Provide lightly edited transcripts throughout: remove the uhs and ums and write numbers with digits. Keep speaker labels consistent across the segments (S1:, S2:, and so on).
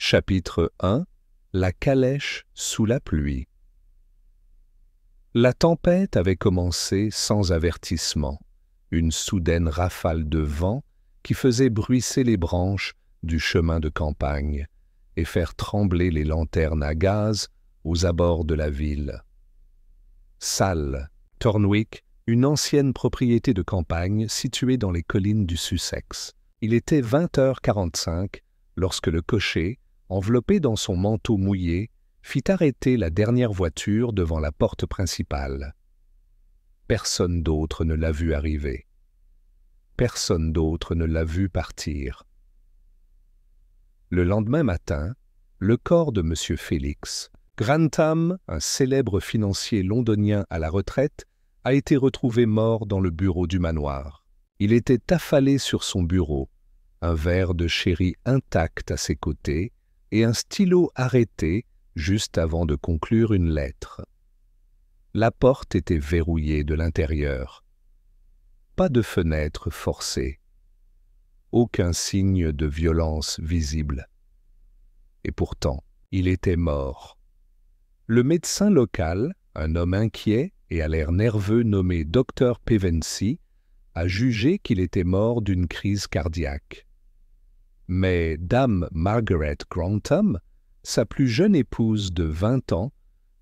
S1: Chapitre 1 La calèche sous la pluie. La tempête avait commencé sans avertissement, une soudaine rafale de vent qui faisait bruisser les branches du chemin de campagne et faire trembler les lanternes à gaz aux abords de la ville. Sale, Thornwick, une ancienne propriété de campagne située dans les collines du Sussex. Il était 20h45 lorsque le cocher, enveloppé dans son manteau mouillé, fit arrêter la dernière voiture devant la porte principale. Personne d'autre ne l'a vu arriver. Personne d'autre ne l'a vu partir. Le lendemain matin, le corps de M. Félix, Grantham, un célèbre financier londonien à la retraite, a été retrouvé mort dans le bureau du manoir. Il était affalé sur son bureau, un verre de sherry intact à ses côtés et un stylo arrêté juste avant de conclure une lettre. La porte était verrouillée de l'intérieur. Pas de fenêtre forcée. Aucun signe de violence visible. Et pourtant, il était mort. Le médecin local, un homme inquiet et à l'air nerveux nommé Dr Pevensey, a jugé qu'il était mort d'une crise cardiaque. Mais Dame Margaret Grantham, sa plus jeune épouse de 20 ans,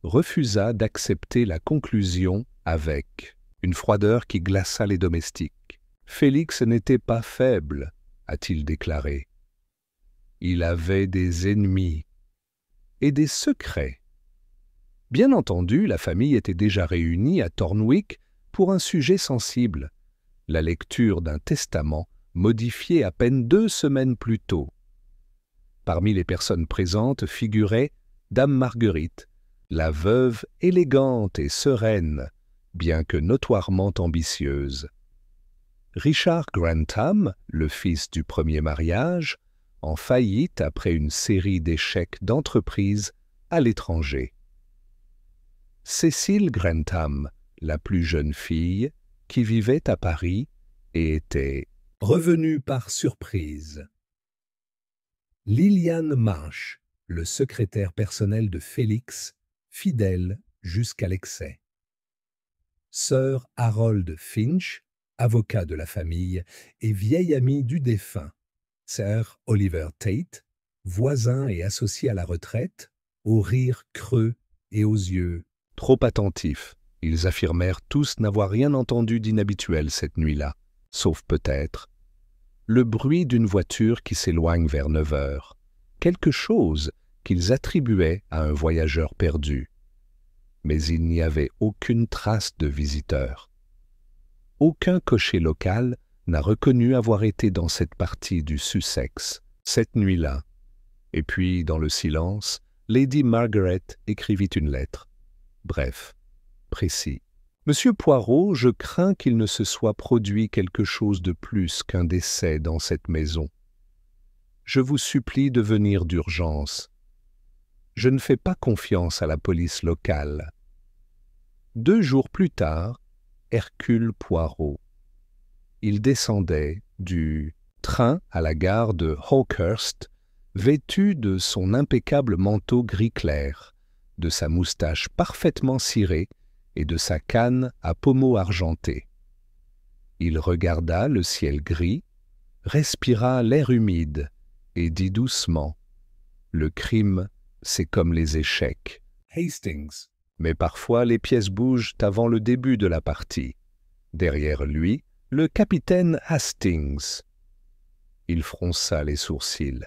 S1: refusa d'accepter la conclusion avec une froideur qui glaça les domestiques. Félix n'était pas faible, a-t-il déclaré. Il avait des ennemis et des secrets. Bien entendu, la famille était déjà réunie à Thornwick pour un sujet sensible, la lecture d'un testament modifié à peine 2 semaines plus tôt. Parmi les personnes présentes figurait Dame Marguerite, la veuve élégante et sereine, bien que notoirement ambitieuse. Richard Grantham, le fils du premier mariage, en faillite après une série d'échecs d'entreprise à l'étranger. Cécile Grantham, la plus jeune fille, qui vivait à Paris et était revenue par surprise. Liliane Marsh, le secrétaire personnel de Félix, fidèle jusqu'à l'excès. Sir Harold Finch, avocat de la famille et vieil ami du défunt. Sir Oliver Tate, voisin et associé à la retraite, aux rires creux et aux yeux trop attentifs. Ils affirmèrent tous n'avoir rien entendu d'inhabituel cette nuit-là, sauf peut-être le bruit d'une voiture qui s'éloigne vers 9 heures, quelque chose qu'ils attribuaient à un voyageur perdu. Mais il n'y avait aucune trace de visiteur. Aucun cocher local n'a reconnu avoir été dans cette partie du Sussex cette nuit-là. Et puis, dans le silence, Lady Margaret écrivit une lettre. Bref, précis. Monsieur Poirot, je crains qu'il ne se soit produit quelque chose de plus qu'un décès dans cette maison. Je vous supplie de venir d'urgence. Je ne fais pas confiance à la police locale. 2 jours plus tard, Hercule Poirot. Il descendait du train à la gare de Hawkhurst, vêtu de son impeccable manteau gris clair, de sa moustache parfaitement cirée et de sa canne à pommeau argenté. Il regarda le ciel gris, respira l'air humide et dit doucement « Le crime, c'est comme les échecs. Hastings. Mais parfois les pièces bougent avant le début de la partie. Derrière lui, le capitaine Hastings. » Il fronça les sourcils.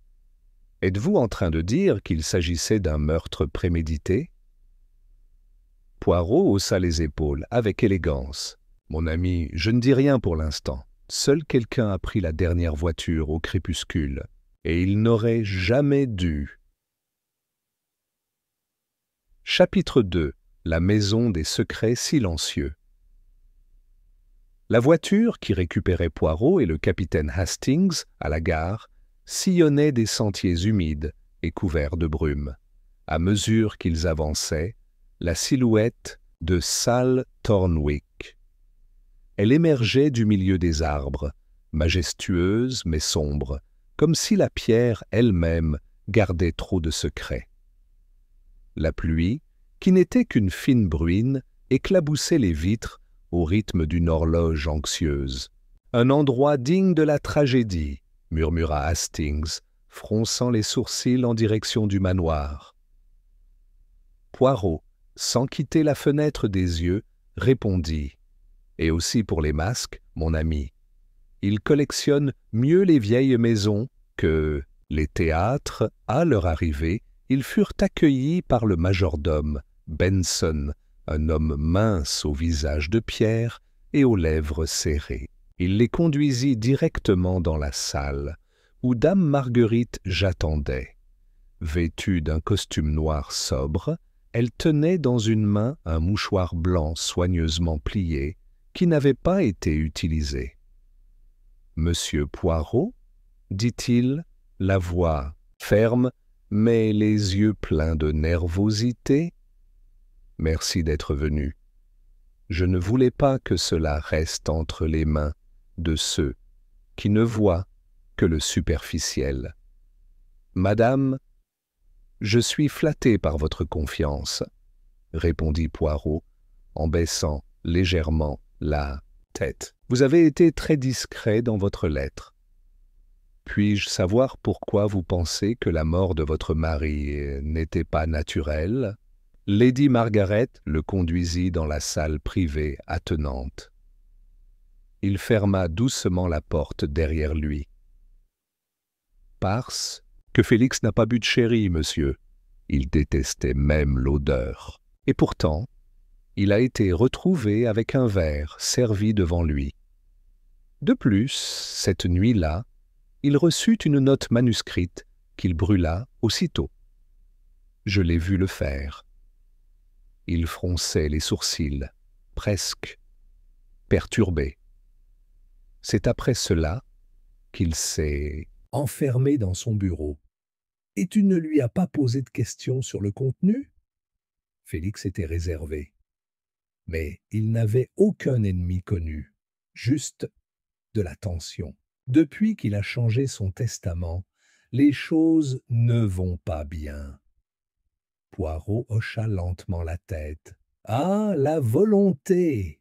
S1: « Êtes-vous en train de dire qu'il s'agissait d'un meurtre prémédité ?» Poirot haussa les épaules avec élégance. « Mon ami, je ne dis rien pour l'instant. Seul quelqu'un a pris la dernière voiture au crépuscule, et il n'aurait jamais dû. » Chapitre 2 La maison des secrets silencieux. La voiture qui récupérait Poirot et le capitaine Hastings à la gare sillonnait des sentiers humides et couverts de brume. À mesure qu'ils avançaient, la silhouette de Sale Thornwick. Elle émergeait du milieu des arbres, majestueuse mais sombre, comme si la pierre elle-même gardait trop de secrets. La pluie, qui n'était qu'une fine bruine, éclaboussait les vitres au rythme d'une horloge anxieuse. « Un endroit digne de la tragédie », murmura Hastings, fronçant les sourcils en direction du manoir. Poirot, sans quitter la fenêtre des yeux, répondit « Et aussi pour les masques, mon ami. Ils collectionnent mieux les vieilles maisons que les théâtres. » À leur arrivée, ils furent accueillis par le majordome, Benson, un homme mince au visage de pierre et aux lèvres serrées. Il les conduisit directement dans la salle, où dame Marguerite j'attendait. Vêtue d'un costume noir sobre, elle tenait dans une main un mouchoir blanc soigneusement plié, qui n'avait pas été utilisé. « Monsieur Poirot ?» dit-il, la voix ferme, mais les yeux pleins de nervosité. « Merci d'être venu. Je ne voulais pas que cela reste entre les mains de ceux qui ne voient que le superficiel. Madame, je suis flatté par votre confiance, répondit Poirot en baissant légèrement la tête. Vous avez été très discret dans votre lettre. Puis-je savoir pourquoi vous pensez que la mort de votre mari n'était pas naturelle? Lady Margaret le conduisit dans la salle privée attenante. Il ferma doucement la porte derrière lui. « Parce que Félix n'a pas bu de sherry, monsieur. Il détestait même l'odeur. Et pourtant, il a été retrouvé avec un verre servi devant lui. De plus, cette nuit-là, il reçut une note manuscrite qu'il brûla aussitôt. Je l'ai vu le faire. Il fronçait les sourcils, presque perturbé. C'est après cela qu'il s'est enfermé dans son bureau. « Et tu ne lui as pas posé de questions sur le contenu ?» Félix était réservé. Mais il n'avait aucun ennemi connu, juste de la tension. Depuis qu'il a changé son testament, les choses ne vont pas bien. Poirot hocha lentement la tête. « Ah, la volonté!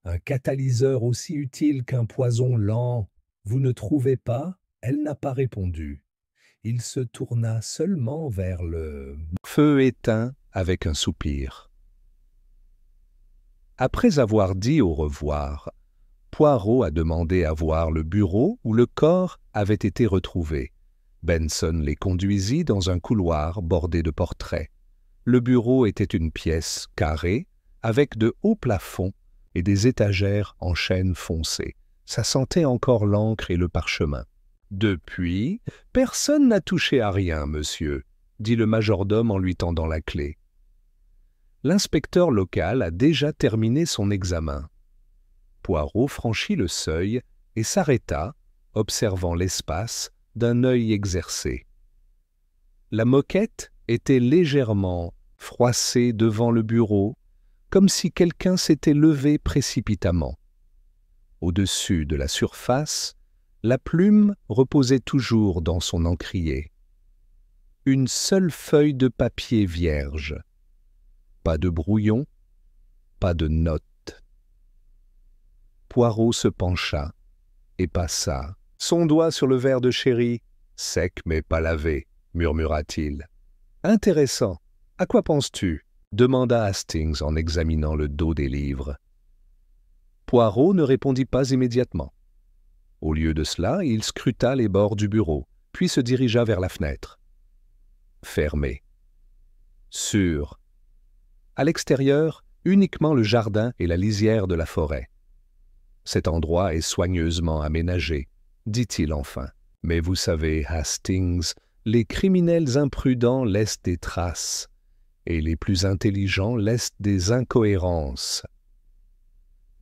S1: Un catalyseur aussi utile qu'un poison lent. Vous ne trouvez pas ?» Elle n'a pas répondu. Il se tourna seulement vers le feu éteint avec un soupir. Après avoir dit au revoir, Poirot a demandé à voir le bureau où le corps avait été retrouvé. Benson les conduisit dans un couloir bordé de portraits. Le bureau était une pièce carrée, avec de hauts plafonds et des étagères en chêne foncé. Ça sentait encore l'encre et le parchemin. « Depuis, personne n'a touché à rien, monsieur, » dit le majordome en lui tendant la clé. L'inspecteur local a déjà terminé son examen. Poirot franchit le seuil et s'arrêta, observant l'espace d'un œil exercé. La moquette était légèrement froissée devant le bureau, comme si quelqu'un s'était levé précipitamment. Au-dessus de la surface, la plume reposait toujours dans son encrier. Une seule feuille de papier vierge. Pas de brouillon, pas de note. Poirot se pencha et passa son doigt sur le verre de sherry, sec mais pas lavé, murmura-t-il. « Intéressant. À quoi penses-tu » demanda Hastings en examinant le dos des livres. Poirot ne répondit pas immédiatement. Au lieu de cela, il scruta les bords du bureau, puis se dirigea vers la fenêtre. Fermée. Sûr. À l'extérieur, uniquement le jardin et la lisière de la forêt. Cet endroit est soigneusement aménagé, dit-il enfin. Mais vous savez, Hastings, les criminels imprudents laissent des traces, et les plus intelligents laissent des incohérences.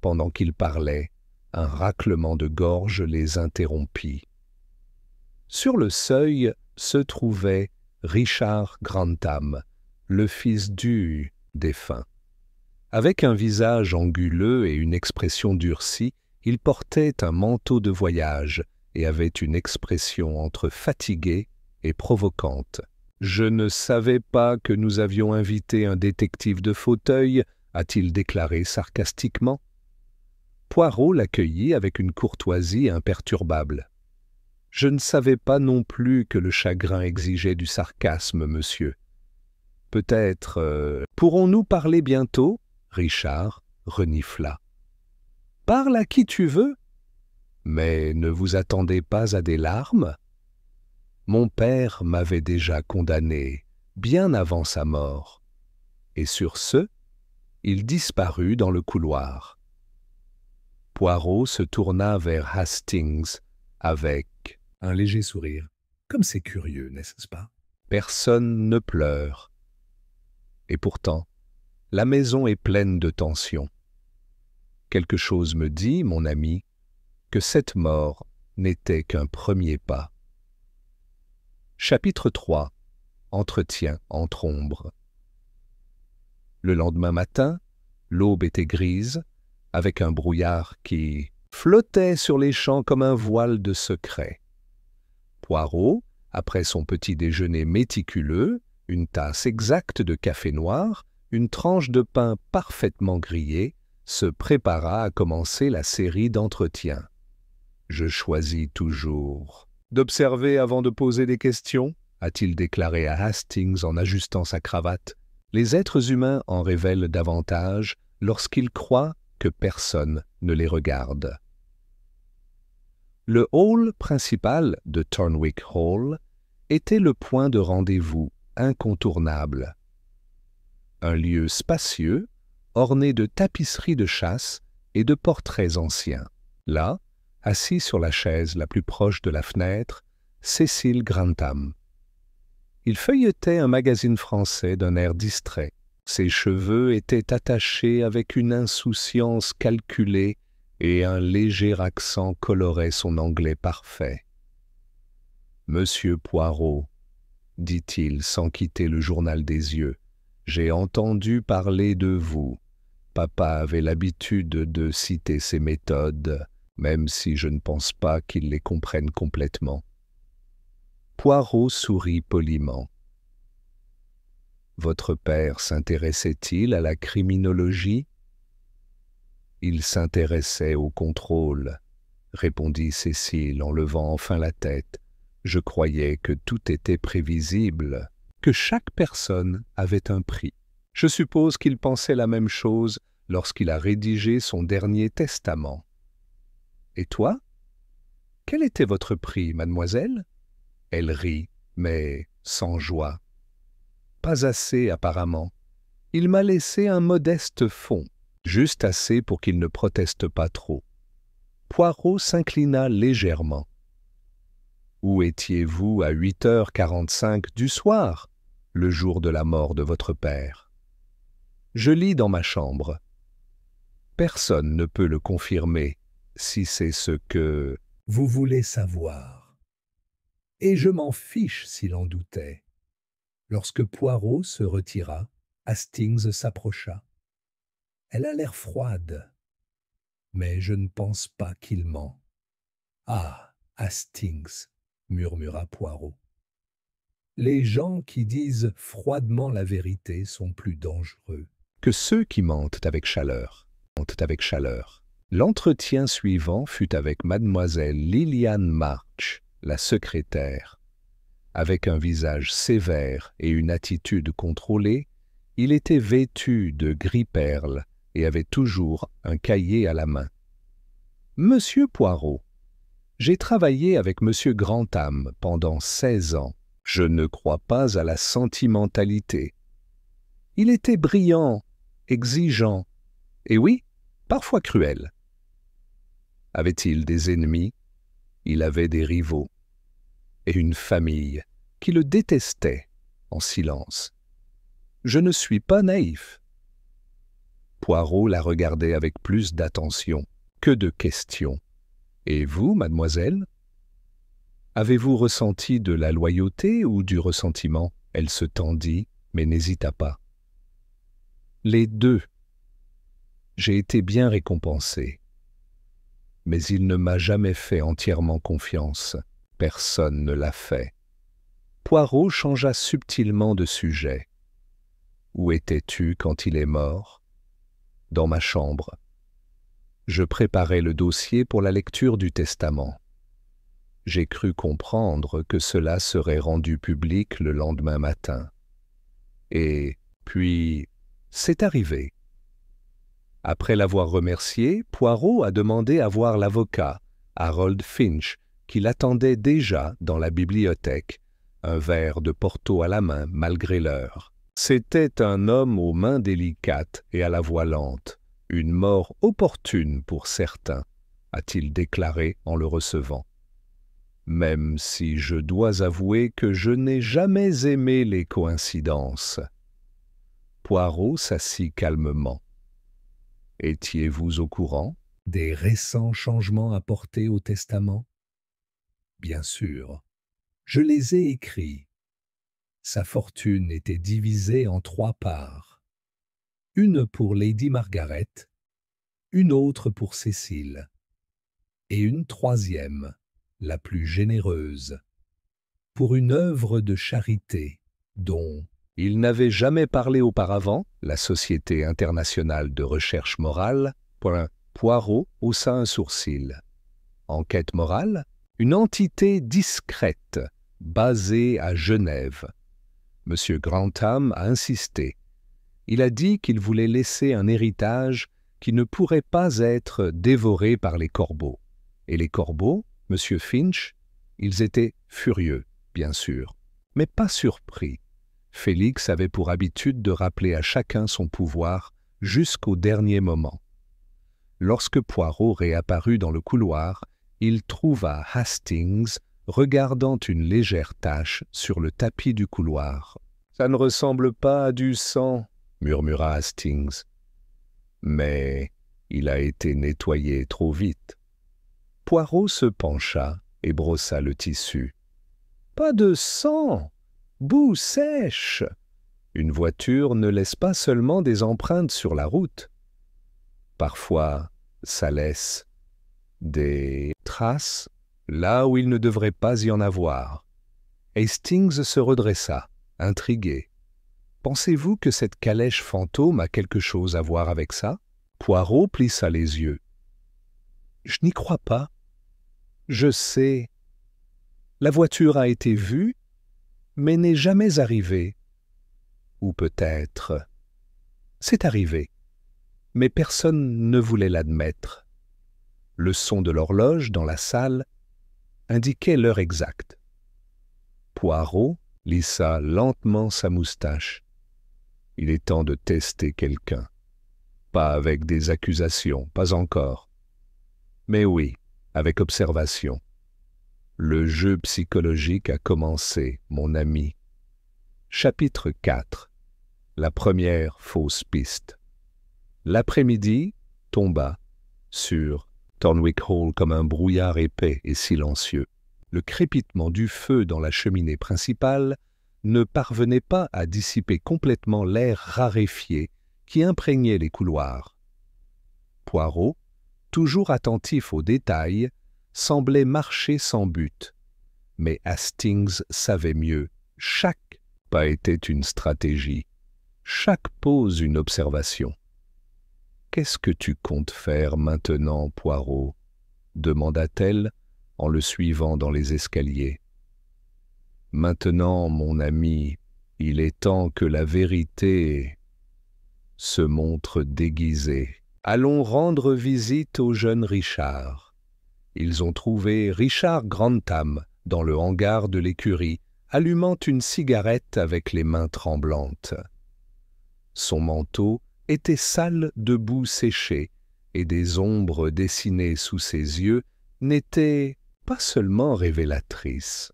S1: Pendant qu'il parlait, un raclement de gorge les interrompit. Sur le seuil se trouvait Richard Grantham, le fils du défunt. Avec un visage anguleux et une expression durcie, il portait un manteau de voyage et avait une expression entre fatigué et provoquante. « Je ne savais pas que nous avions invité un détective de fauteuil », a-t-il déclaré sarcastiquement. Poirot l'accueillit avec une courtoisie imperturbable. « Je ne savais pas non plus que le chagrin exigeait du sarcasme, monsieur. » « Peut-être pourrons-nous parler bientôt ?» Richard renifla. « Parle à qui tu veux. Mais ne vous attendez pas à des larmes ? Mon père m'avait déjà condamné, bien avant sa mort. » Et sur ce, il disparut dans le couloir. Poirot se tourna vers Hastings avec un léger sourire. « Comme c'est curieux, n'est-ce pas ? Personne ne pleure. Et pourtant, la maison est pleine de tension. Quelque chose me dit, mon ami, que cette mort n'était qu'un premier pas. » Chapitre 3. Entretien entre ombres. Le lendemain matin, l'aube était grise, avec un brouillard qui flottait sur les champs comme un voile de secret. Poirot, après son petit déjeuner méticuleux, une tasse exacte de café noir, une tranche de pain parfaitement grillé, se prépara à commencer la série d'entretiens. « Je choisis toujours d'observer avant de poser des questions », a-t-il déclaré à Hastings en ajustant sa cravate. « Les êtres humains en révèlent davantage lorsqu'ils croient que personne ne les regarde. » Le hall principal de Thornwick Hall était le point de rendez-vous incontournable. Un lieu spacieux, orné de tapisseries de chasse et de portraits anciens. Là, assis sur la chaise la plus proche de la fenêtre, Cécile Grantham. Il feuilletait un magazine français d'un air distrait. Ses cheveux étaient attachés avec une insouciance calculée et un léger accent colorait son anglais parfait. « Monsieur Poirot, » dit-il sans quitter le journal des yeux, « j'ai entendu parler de vous. Papa avait l'habitude de citer ses méthodes, même si je ne pense pas qu'il les comprenne complètement. » Poirot sourit poliment. « Votre père s'intéressait-il à la criminologie ? » « Il s'intéressait au contrôle, » répondit Cécile en levant enfin la tête. « Je croyais que tout était prévisible, que chaque personne avait un prix. Je suppose qu'il pensait la même chose lorsqu'il a rédigé son dernier testament. Et toi? Quel était votre prix, mademoiselle ? » Elle rit, mais sans joie. « Pas assez, apparemment. Il m'a laissé un modeste fonds, juste assez pour qu'il ne proteste pas trop. » Poirot s'inclina légèrement. « Où étiez-vous à 8h45 du soir, le jour de la mort de votre père ? » « Je lis dans ma chambre. » Personne ne peut le confirmer, si c'est ce que vous voulez savoir. Et je m'en fiche s'il en doutait. Lorsque Poirot se retira, Hastings s'approcha. Elle a l'air froide, mais je ne pense pas qu'il ment. « Ah, Hastings, » murmura Poirot. « Les gens qui disent froidement la vérité sont plus dangereux que ceux qui mentent avec chaleur. » L'entretien suivant fut avec mademoiselle Liliane March, la secrétaire. Avec un visage sévère et une attitude contrôlée, il était vêtu de gris-perle et avait toujours un cahier à la main. « Monsieur Poirot, j'ai travaillé avec Monsieur Grantham pendant 16 ans. Je ne crois pas à la sentimentalité. Il était brillant, exigeant, et oui, parfois cruel. Avait-il des ennemis? Il avait des rivaux. Et une famille qui le détestait en silence. Je ne suis pas naïf. » Poirot la regardait avec plus d'attention que de questions. « Et vous, mademoiselle? Avez-vous ressenti de la loyauté ou du ressentiment ?» Elle se tendit, mais n'hésita pas. « Les deux. J'ai été bien récompensé. Mais il ne m'a jamais fait entièrement confiance. Personne ne l'a fait. Poirot changea subtilement de sujet. « Où étais-tu quand il est mort ?»« Dans ma chambre. Je préparais le dossier pour la lecture du testament. J'ai cru comprendre que cela serait rendu public le lendemain matin. Et puis, c'est arrivé. » Après l'avoir remercié, Poirot a demandé à voir l'avocat, Harold Finch, qui l'attendait déjà dans la bibliothèque, un verre de Porto à la main malgré l'heure. C'était un homme aux mains délicates et à la voix lente, une mort opportune pour certains, a-t-il déclaré en le recevant. Même si je dois avouer que je n'ai jamais aimé les coïncidences. Poirot s'assit calmement. Étiez-vous au courant des récents changements apportés au testament? Bien sûr, je les ai écrits. Sa fortune était divisée en 3 parts. Une pour Lady Margaret, une autre pour Cécile, et une 3e, la plus généreuse, pour une œuvre de charité dont il n'avait jamais parlé auparavant, la Société internationale de recherche morale. Poirot haussa un sourcil. Enquête morale? Une entité discrète, basée à Genève. M. Grantham a insisté. Il a dit qu'il voulait laisser un héritage qui ne pourrait pas être dévoré par les corbeaux. Et les corbeaux, M. Finch, ils étaient furieux, bien sûr, mais pas surpris. Félix avait pour habitude de rappeler à chacun son pouvoir jusqu'au dernier moment. Lorsque Poirot réapparut dans le couloir, il trouva Hastings regardant une légère tache sur le tapis du couloir. « Ça ne ressemble pas à du sang », murmura Hastings. Mais il a été nettoyé trop vite. Poirot se pencha et brossa le tissu. « Pas de sang! Boue sèche! Une voiture ne laisse pas seulement des empreintes sur la route. Parfois, ça laisse des traces là où il ne devrait pas y en avoir. » Hastings se redressa, intrigué. « Pensez-vous que cette calèche fantôme a quelque chose à voir avec ça ?» Poirot plissa les yeux. « Je n'y crois pas. Je sais. La voiture a été vue, mais n'est jamais arrivée. Ou peut-être... C'est arrivé, mais personne ne voulait l'admettre. Le son de l'horloge dans la salle indiquait l'heure exacte. Poirot lissa lentement sa moustache. Il est temps de tester quelqu'un. Pas avec des accusations, pas encore. Mais oui, avec observation. Le jeu psychologique a commencé, mon ami. Chapitre 4. La première fausse piste. L'après-midi tomba sur Thornwick Hall comme un brouillard épais et silencieux. Le crépitement du feu dans la cheminée principale ne parvenait pas à dissiper complètement l'air raréfié qui imprégnait les couloirs. Poirot, toujours attentif aux détails, semblait marcher sans but. Mais Hastings savait mieux. Chaque pas était une stratégie, chaque pause une observation. « Qu'est-ce que tu comptes faire maintenant, Poirot ?» demanda-t-elle en le suivant dans les escaliers. « Maintenant, mon ami, il est temps que la vérité se montre déguisée. Allons rendre visite au jeune Richard. » Ils ont trouvé Richard Grantham dans le hangar de l'écurie, allumant une cigarette avec les mains tremblantes. Son manteau était sale de boue séchée, et des ombres dessinées sous ses yeux n'étaient pas seulement révélatrices,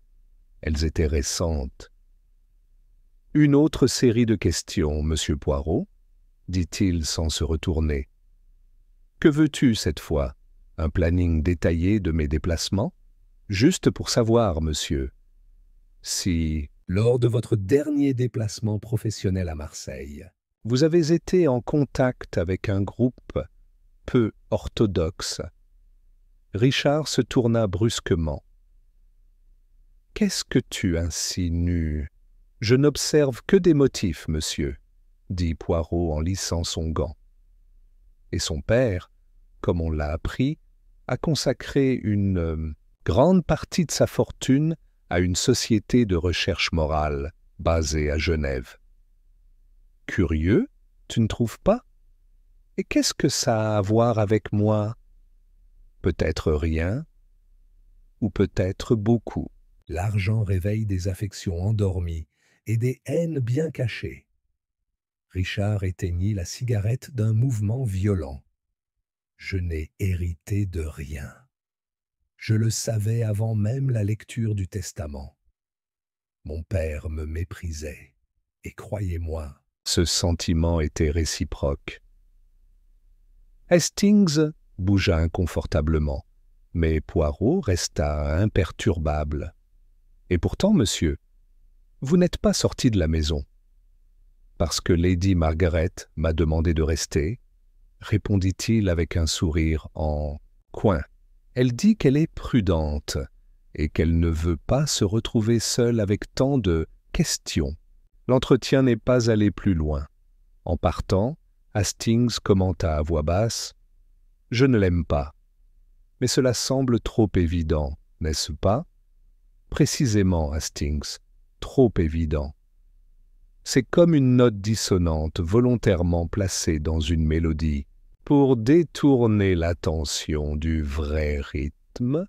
S1: elles étaient récentes. « Une autre série de questions, monsieur Poirot ?» dit-il sans se retourner. « Que veux-tu cette fois? Un planning détaillé de mes déplacements? Juste pour savoir, monsieur, si, lors de votre dernier déplacement professionnel à Marseille, vous avez été en contact avec un groupe peu orthodoxe. » Richard se tourna brusquement. Qu'est-ce que tu insinues? Je n'observe que des motifs, monsieur, dit Poirot en lissant son gant. Et son père, comme on l'a appris, a consacré une grande partie de sa fortune à une société de recherche morale basée à Genève. Curieux, tu ne trouves pas? Et qu'est-ce que ça a à voir avec moi? Peut-être rien, ou peut-être beaucoup. L'argent réveille des affections endormies et des haines bien cachées. Richard éteignit la cigarette d'un mouvement violent. Je n'ai hérité de rien. Je le savais avant même la lecture du testament. Mon père me méprisait, et croyez-moi, ce sentiment était réciproque. Hastings bougea inconfortablement, mais Poirot resta imperturbable. Et pourtant, monsieur, vous n'êtes pas sorti de la maison. Parce que Lady Margaret m'a demandé de rester, répondit-il avec un sourire en coin. Elle dit qu'elle est prudente et qu'elle ne veut pas se retrouver seule avec tant de questions. L'entretien n'est pas allé plus loin. En partant, Hastings commenta à voix basse « Je ne l'aime pas. Mais cela semble trop évident, n'est-ce pas ?» Précisément, Hastings, trop évident. C'est comme une note dissonante volontairement placée dans une mélodie pour détourner l'attention du vrai rythme.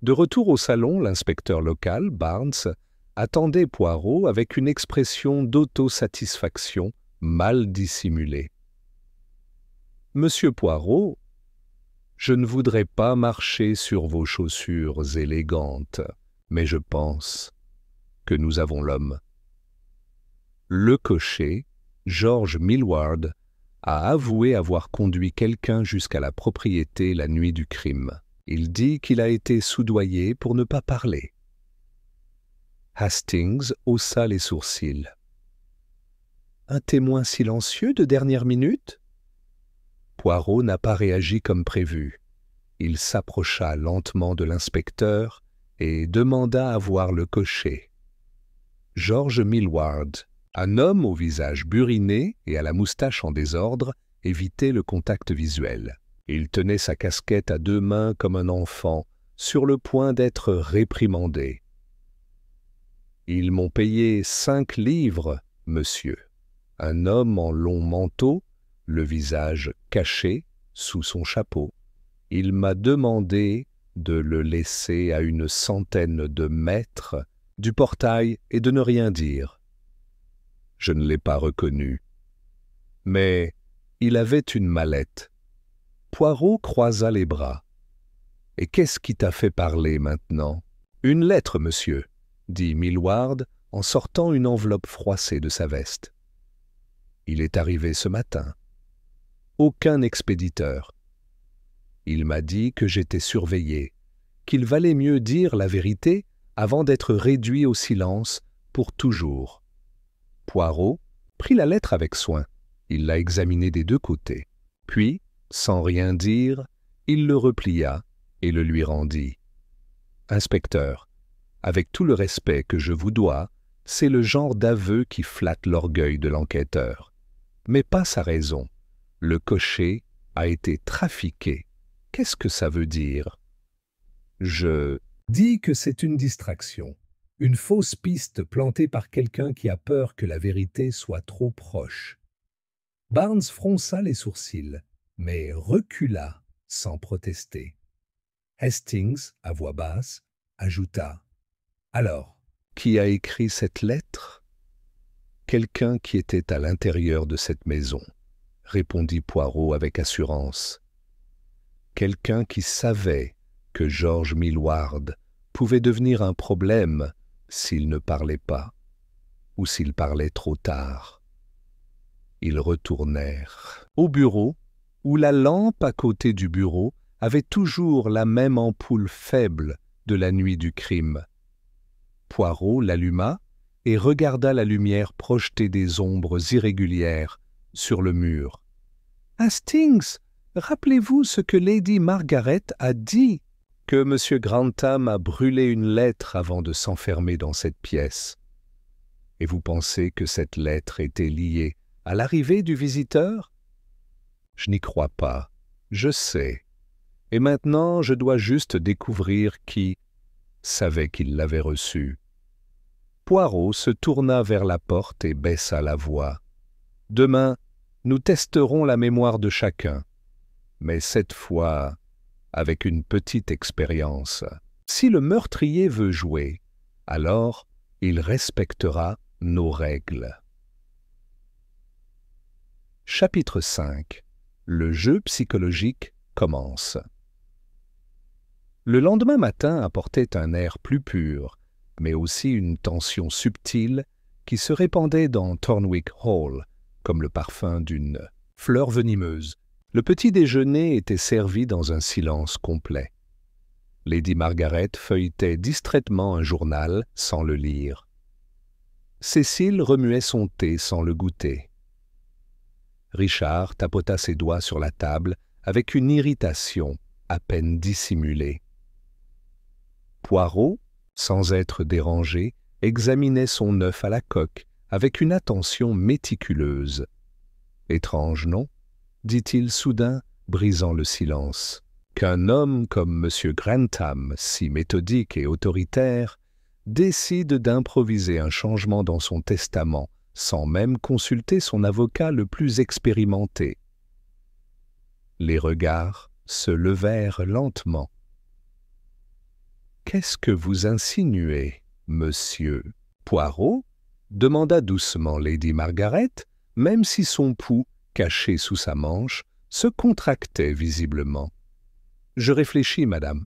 S1: De retour au salon, l'inspecteur local, Barnes, attendait Poirot avec une expression d'autosatisfaction mal dissimulée. « Monsieur Poirot, je ne voudrais pas marcher sur vos chaussures élégantes, mais je pense que nous avons l'homme. » Le cocher, George Millward, a avoué avoir conduit quelqu'un jusqu'à la propriété la nuit du crime. Il dit qu'il a été soudoyé pour ne pas parler. Hastings haussa les sourcils. « Un témoin silencieux de dernière minute ?» Poirot n'a pas réagi comme prévu. Il s'approcha lentement de l'inspecteur et demanda à voir le cocher. George Millward, un homme au visage buriné et à la moustache en désordre, évitait le contact visuel. Il tenait sa casquette à deux mains comme un enfant, sur le point d'être réprimandé. « Ils m'ont payé 5 livres, monsieur. » Un homme en long manteau, le visage caché sous son chapeau. Il m'a demandé de le laisser à une centaine de mètres du portail et de ne rien dire. Je ne l'ai pas reconnu. Mais il avait une mallette. Poirot croisa les bras. « Et qu'est-ce qui t'a fait parler maintenant ?»« Une lettre, monsieur, » dit Millward en sortant une enveloppe froissée de sa veste. « Il est arrivé ce matin. Aucun expéditeur. Il m'a dit que j'étais surveillé, qu'il valait mieux dire la vérité avant d'être réduit au silence pour toujours. » Poirot prit la lettre avec soin. Il l'a examinée des deux côtés. Puis, sans rien dire, il le replia et le lui rendit. « Inspecteur, avec tout le respect que je vous dois, c'est le genre d'aveu qui flatte l'orgueil de l'enquêteur. Mais pas sa raison. Le cocher a été trafiqué. Qu'est-ce que ça veut dire? Je dis que c'est une distraction, une fausse piste plantée par quelqu'un qui a peur que la vérité soit trop proche. » Barnes fronça les sourcils, mais recula sans protester. Hastings, à voix basse, ajouta « Alors, qui a écrit cette lettre ?»« Quelqu'un qui était à l'intérieur de cette maison. » répondit Poirot avec assurance. Quelqu'un qui savait que George Millward pouvait devenir un problème s'il ne parlait pas, ou s'il parlait trop tard. Ils retournèrent au bureau, où la lampe à côté du bureau avait toujours la même ampoule faible de la nuit du crime. Poirot l'alluma et regarda la lumière projeter des ombres irrégulières sur le mur. « Hastings, rappelez-vous ce que Lady Margaret a dit. » que M. Grantham a brûlé une lettre avant de s'enfermer dans cette pièce. Et vous pensez que cette lettre était liée à l'arrivée du visiteur? Je n'y crois pas, je sais. Et maintenant, je dois juste découvrir qui savait qu'il l'avait reçue. Poirot se tourna vers la porte et baissa la voix. Demain, nous testerons la mémoire de chacun, mais cette fois avec une petite expérience. Si le meurtrier veut jouer, alors il respectera nos règles. Chapitre 5. Le jeu psychologique commence. Le lendemain matin apportait un air plus pur, mais aussi une tension subtile qui se répandait dans Thornwick Hall, comme le parfum d'une fleur venimeuse. Le petit déjeuner était servi dans un silence complet. Lady Margaret feuilletait distraitement un journal sans le lire. Cécile remuait son thé sans le goûter. Richard tapota ses doigts sur la table avec une irritation à peine dissimulée. Poirot, sans être dérangé, examinait son œuf à la coque avec une attention méticuleuse. « Étrange, non ?» dit-il soudain, brisant le silence. « Qu'un homme comme M. Grantham, si méthodique et autoritaire, décide d'improviser un changement dans son testament sans même consulter son avocat le plus expérimenté. » Les regards se levèrent lentement. « Qu'est-ce que vous insinuez, monsieur Poirot ?» demanda doucement Lady Margaret, même si son pouls, caché sous sa manche, se contractait visiblement. « Je réfléchis, madame.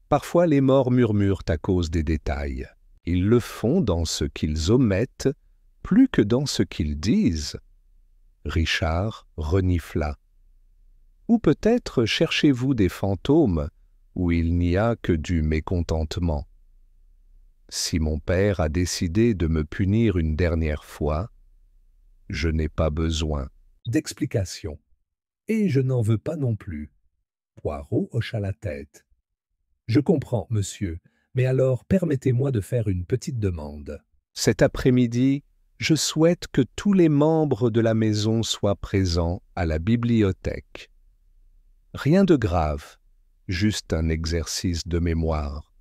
S1: Parfois les morts murmurent à cause des détails. Ils le font dans ce qu'ils omettent plus que dans ce qu'ils disent. » Richard renifla. « Ou peut-être cherchez-vous des fantômes où il n'y a que du mécontentement. Si mon père a décidé de me punir une dernière fois, je n'ai pas besoin d'explications. Et je n'en veux pas non plus. » Poirot hocha la tête. « Je comprends, monsieur, mais alors permettez-moi de faire une petite demande. Cet après-midi, je souhaite que tous les membres de la maison soient présents à la bibliothèque. Rien de grave, juste un exercice de mémoire.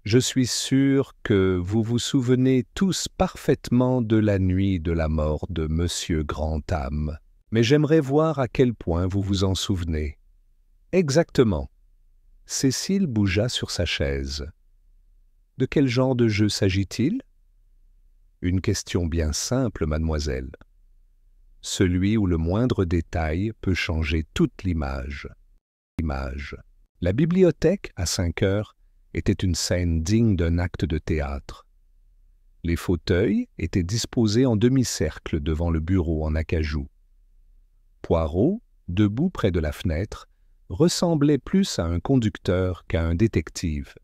S1: Je suis sûr que vous vous souvenez tous parfaitement de la nuit de la mort de M. Grantham, mais j'aimerais voir à quel point vous vous en souvenez. » « Exactement. » Cécile bougea sur sa chaise. « De quel genre de jeu s'agit-il ? » »« Une question bien simple, mademoiselle. Celui où le moindre détail peut changer toute l'image. La bibliothèque, à 5 heures, était une scène digne d'un acte de théâtre. Les fauteuils étaient disposés en demi-cercle devant le bureau en acajou. Poirot, debout près de la fenêtre, ressemblait plus à un conducteur qu'à un détective.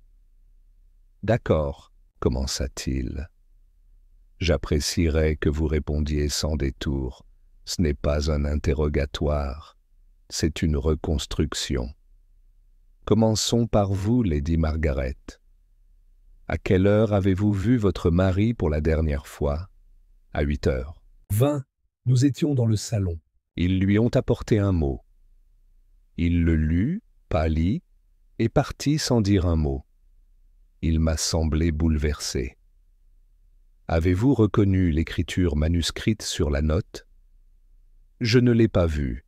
S1: « D'accord, » commença-t-il. « J'apprécierais que vous répondiez sans détour. Ce n'est pas un interrogatoire, c'est une reconstruction. Commençons par vous, Lady Margaret. À quelle heure avez-vous vu votre mari pour la dernière fois ? » ?»« À 8 heures. »« 20. Nous étions dans le salon. » »« Ils lui ont apporté un mot. » Il le lut, pâlit, et partit sans dire un mot. Il m'a semblé bouleversé. Avez-vous reconnu l'écriture manuscrite sur la note ? Je ne l'ai pas vue.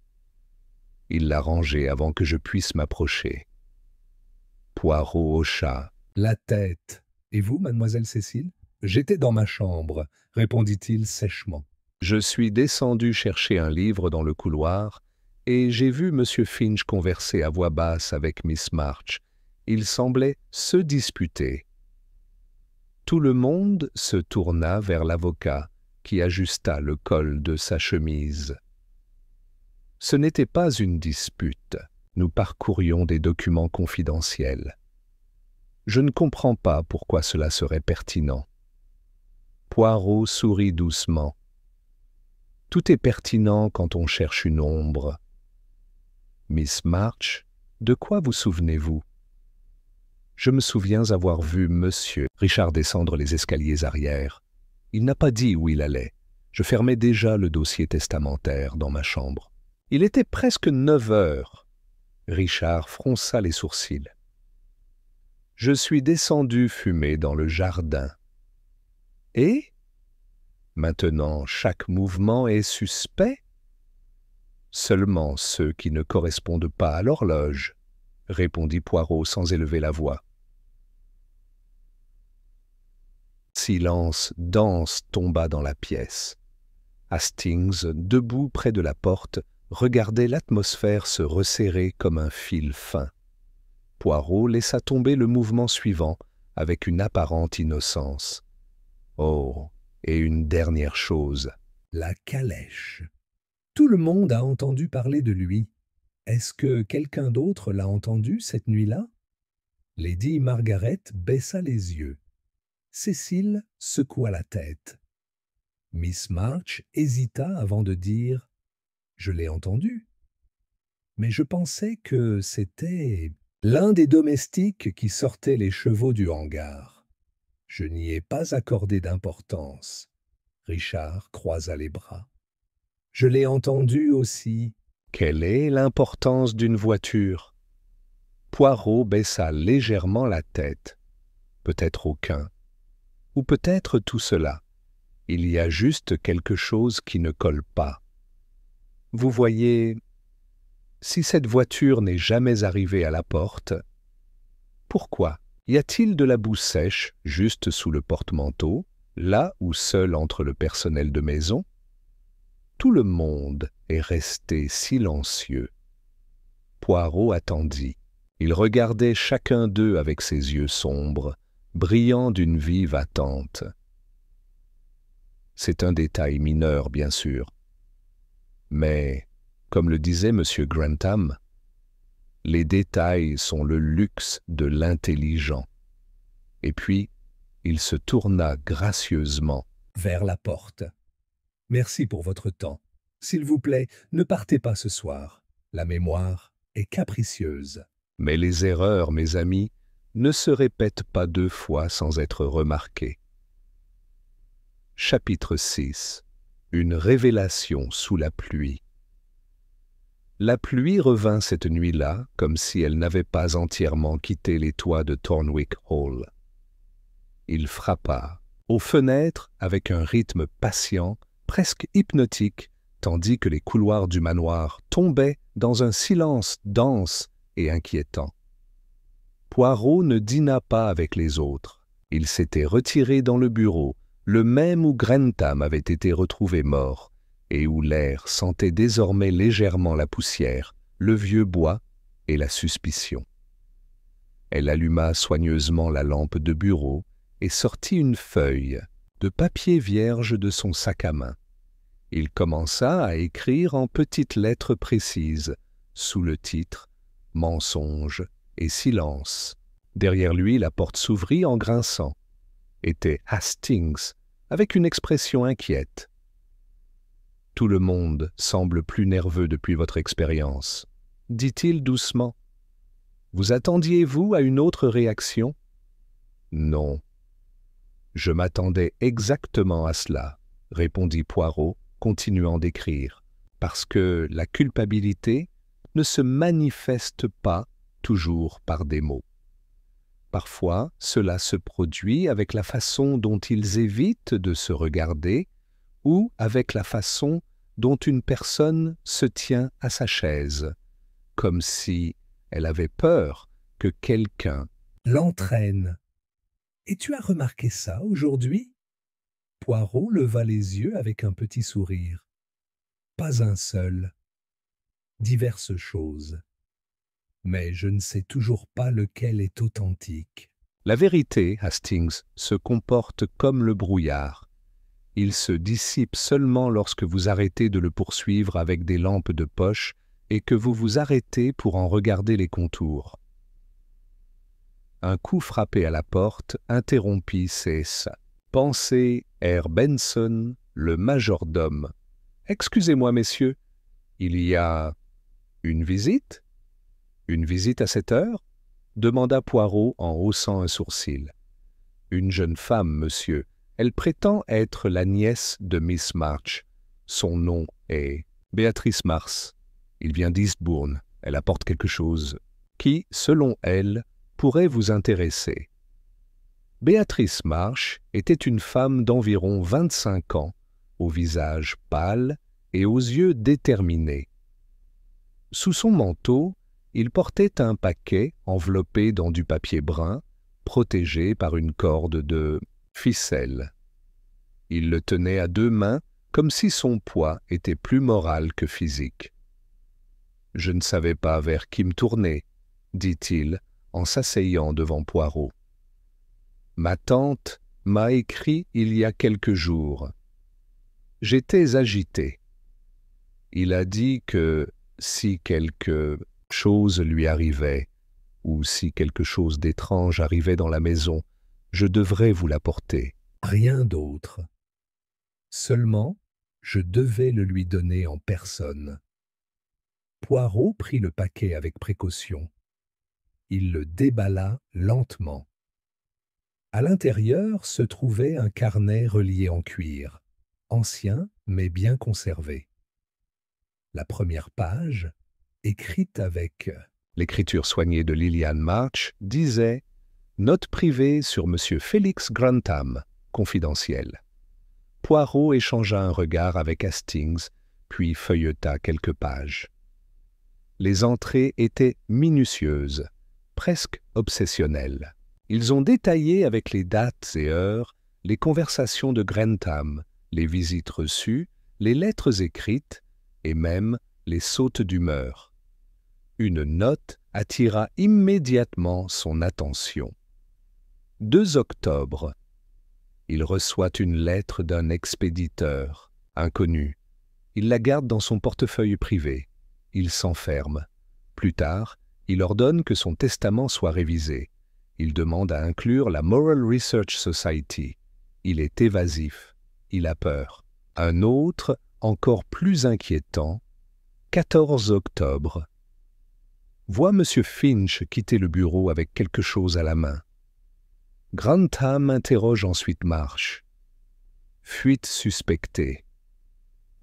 S1: Il l'a rangée avant que je puisse m'approcher. Poirot hocha la tête. « Et vous, mademoiselle Cécile ? » ?»« J'étais dans ma chambre, » répondit-il sèchement. « Je suis descendu chercher un livre dans le couloir et j'ai vu M. Finch converser à voix basse avec Miss March. Ils semblaient se disputer. » Tout le monde se tourna vers l'avocat, qui ajusta le col de sa chemise. Ce n'était pas une dispute. Nous parcourions des documents confidentiels. Je ne comprends pas pourquoi cela serait pertinent. Poirot sourit doucement. Tout est pertinent quand on cherche une ombre. Miss March, de quoi vous souvenez-vous ? Je me souviens avoir vu Monsieur Richard descendre les escaliers arrière. Il n'a pas dit où il allait. Je fermais déjà le dossier testamentaire dans ma chambre. Il était presque 9 heures. Richard fronça les sourcils. Je suis descendu fumer dans le jardin. Et maintenant, chaque mouvement est suspect. Seulement ceux qui ne correspondent pas à l'horloge, répondit Poirot sans élever la voix. Silence dense tomba dans la pièce. Hastings, debout près de la porte, regardait l'atmosphère se resserrer comme un fil fin. Poirot laissa tomber le mouvement suivant avec une apparente innocence. Oh, et une dernière chose, la calèche. Tout le monde a entendu parler de lui. Est-ce que quelqu'un d'autre l'a entendu cette nuit-là? Lady Margaret baissa les yeux. Cécile secoua la tête. Miss March hésita avant de dire « Je l'ai entendu ». Mais je pensais que c'était l'un des domestiques qui sortait les chevaux du hangar. Je n'y ai pas accordé d'importance. Richard croisa les bras. Je l'ai entendu aussi. Quelle est l'importance d'une voiture? Poirot baissa légèrement la tête. Peut-être aucun. Ou peut-être tout cela. Il y a juste quelque chose qui ne colle pas. Vous voyez, si cette voiture n'est jamais arrivée à la porte, pourquoi y a-t-il de la boue sèche juste sous le porte-manteau, là où seul entre le personnel de maison? Tout le monde est resté silencieux. Poirot attendit. Il regardait chacun d'eux avec ses yeux sombres, brillants d'une vive attente. C'est un détail mineur, bien sûr. Mais, comme le disait M. Grantham, les détails sont le luxe de l'intelligent. Et puis, il se tourna gracieusement vers la porte. « Merci pour votre temps. S'il vous plaît, ne partez pas ce soir. La mémoire est capricieuse. » Mais les erreurs, mes amis, ne se répètent pas 2 fois sans être remarquées. Chapitre 6. Une révélation sous la pluie. La pluie revint cette nuit-là, comme si elle n'avait pas entièrement quitté les toits de Thornwick Hall. Il frappa aux fenêtres avec un rythme patient, presque hypnotique, tandis que les couloirs du manoir tombaient dans un silence dense et inquiétant. Poirot ne dîna pas avec les autres. Il s'était retiré dans le bureau, le même où Grantham avait été retrouvé mort, et où l'air sentait désormais légèrement la poussière, le vieux bois et la suspicion. Elle alluma soigneusement la lampe de bureau et sortit une feuille de papier vierge de son sac à main. Il commença à écrire en petites lettres précises, sous le titre « Mensonge et silence ». Derrière lui, la porte s'ouvrit en grinçant. Était Hastings, avec une expression inquiète. « Tout le monde semble plus nerveux depuis votre expérience, » dit-il doucement. « Vous attendiez-vous à une autre réaction? » « Non. »« Je m'attendais exactement à cela, » répondit Poirot, continuant d'écrire, « parce que la culpabilité ne se manifeste pas toujours par des mots. Parfois, cela se produit avec la façon dont ils évitent de se regarder ou avec la façon dont une personne se tient à sa chaise, comme si elle avait peur que quelqu'un l'entraîne. Et tu as remarqué ça aujourd'hui? Poirot leva les yeux avec un petit sourire. Pas un seul. Diverses choses. Mais je ne sais toujours pas lequel est authentique. La vérité, Hastings, se comporte comme le brouillard. Il se dissipe seulement lorsque vous arrêtez de le poursuivre avec des lampes de poche et que vous vous arrêtez pour en regarder les contours. Un coup frappé à la porte interrompit ces pensées. R. Benson, le majordome. « Excusez-moi, messieurs, il y a une visite? Une visite à cette heure? » demanda Poirot en haussant un sourcil. « Une jeune femme, monsieur. Elle prétend être la nièce de Miss March. Son nom est Béatrice Mars. Il vient d'Eastbourne. Elle apporte quelque chose qui, selon elle, pourrait vous intéresser. » Béatrice March était une femme d'environ 25 ans, au visage pâle et aux yeux déterminés. Sous son manteau, il portait un paquet enveloppé dans du papier brun, protégé par une corde de ficelle. Il le tenait à 2 mains, comme si son poids était plus moral que physique. « Je ne savais pas vers qui me tourner, » dit-il en s'asseyant devant Poirot. « Ma tante m'a écrit il y a quelques jours. J'étais agité. Il a dit que si quelque chose lui arrivait, ou si quelque chose d'étrange arrivait dans la maison, je devrais vous l'apporter. Rien d'autre. Seulement, je devais le lui donner en personne. » Poirot prit le paquet avec précaution. Il le déballa lentement. À l'intérieur se trouvait un carnet relié en cuir, ancien mais bien conservé. La première page, écrite avec l'écriture soignée de Liliane March, disait « Note privée sur Monsieur Félix Grantham, confidentiel. » Poirot échangea un regard avec Hastings, puis feuilleta quelques pages. Les entrées étaient minutieuses, presque obsessionnelles. Ils ont détaillé avec les dates et heures les conversations de Grantham, les visites reçues, les lettres écrites et même les sautes d'humeur. Une note attira immédiatement son attention. 2 octobre. Il reçoit une lettre d'un expéditeur, inconnu. Il la garde dans son portefeuille privé. Il s'enferme. Plus tard, il ordonne que son testament soit révisé. Il demande à inclure la Moral Research Society. Il est évasif. Il a peur. Un autre, encore plus inquiétant, 14 octobre. Voit M. Finch quitter le bureau avec quelque chose à la main. Grantham interroge ensuite March. Fuite suspectée.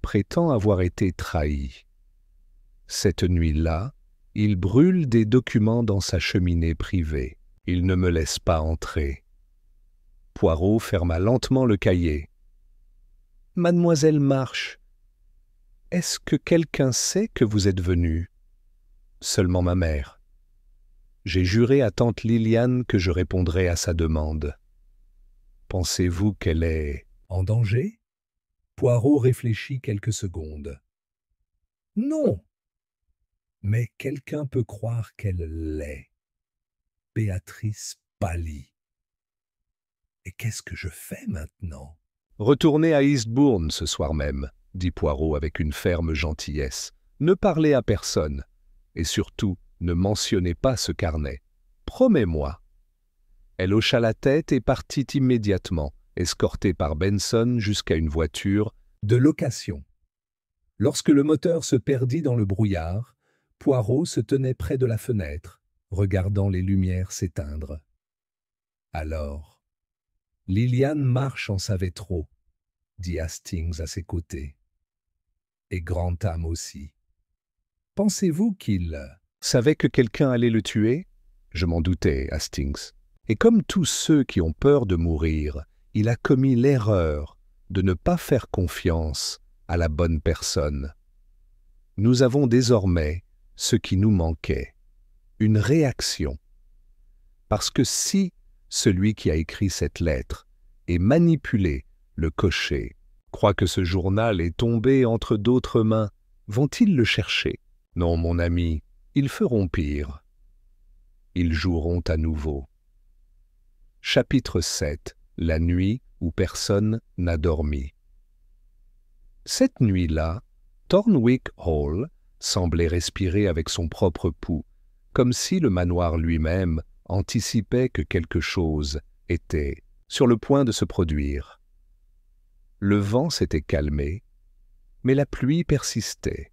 S1: Prétend avoir été trahi. Cette nuit-là, il brûle des documents dans sa cheminée privée. Il ne me laisse pas entrer. Poirot ferma lentement le cahier. « Mademoiselle March, est-ce que quelqu'un sait que vous êtes venue ? » « Seulement ma mère. J'ai juré à tante Liliane que je répondrais à sa demande. Pensez-vous qu'elle est en danger ?» Poirot réfléchit quelques secondes. « Non, mais quelqu'un peut croire qu'elle l'est. » Béatrice pâlit. « Et qu'est-ce que je fais maintenant ?»« Retournez à Eastbourne ce soir même, » dit Poirot avec une ferme gentillesse. « Ne parlez à personne. Et surtout, ne mentionnez pas ce carnet. Promets-moi. » Elle hocha la tête et partit immédiatement, escortée par Benson jusqu'à une voiture de location. Lorsque le moteur se perdit dans le brouillard, Poirot se tenait près de la fenêtre, regardant les lumières s'éteindre. Alors, Liliane March en savait trop, dit Hastings à ses côtés. Et Grantham aussi. Pensez-vous qu'il savait que quelqu'un allait le tuer? Je m'en doutais, Hastings. Et comme tous ceux qui ont peur de mourir, il a commis l'erreur de ne pas faire confiance à la bonne personne. Nous avons désormais ce qui nous manquait, une réaction. Parce que si celui qui a écrit cette lettre et manipulé le cocher croit que ce journal est tombé entre d'autres mains, vont-ils le chercher? Non, mon ami, ils feront pire. Ils joueront à nouveau. Chapitre 7. La nuit où personne n'a dormi. Cette nuit-là, Thornwick Hall semblait respirer avec son propre pouls, comme si le manoir lui-même anticipait que quelque chose était sur le point de se produire. Le vent s'était calmé, mais la pluie persistait,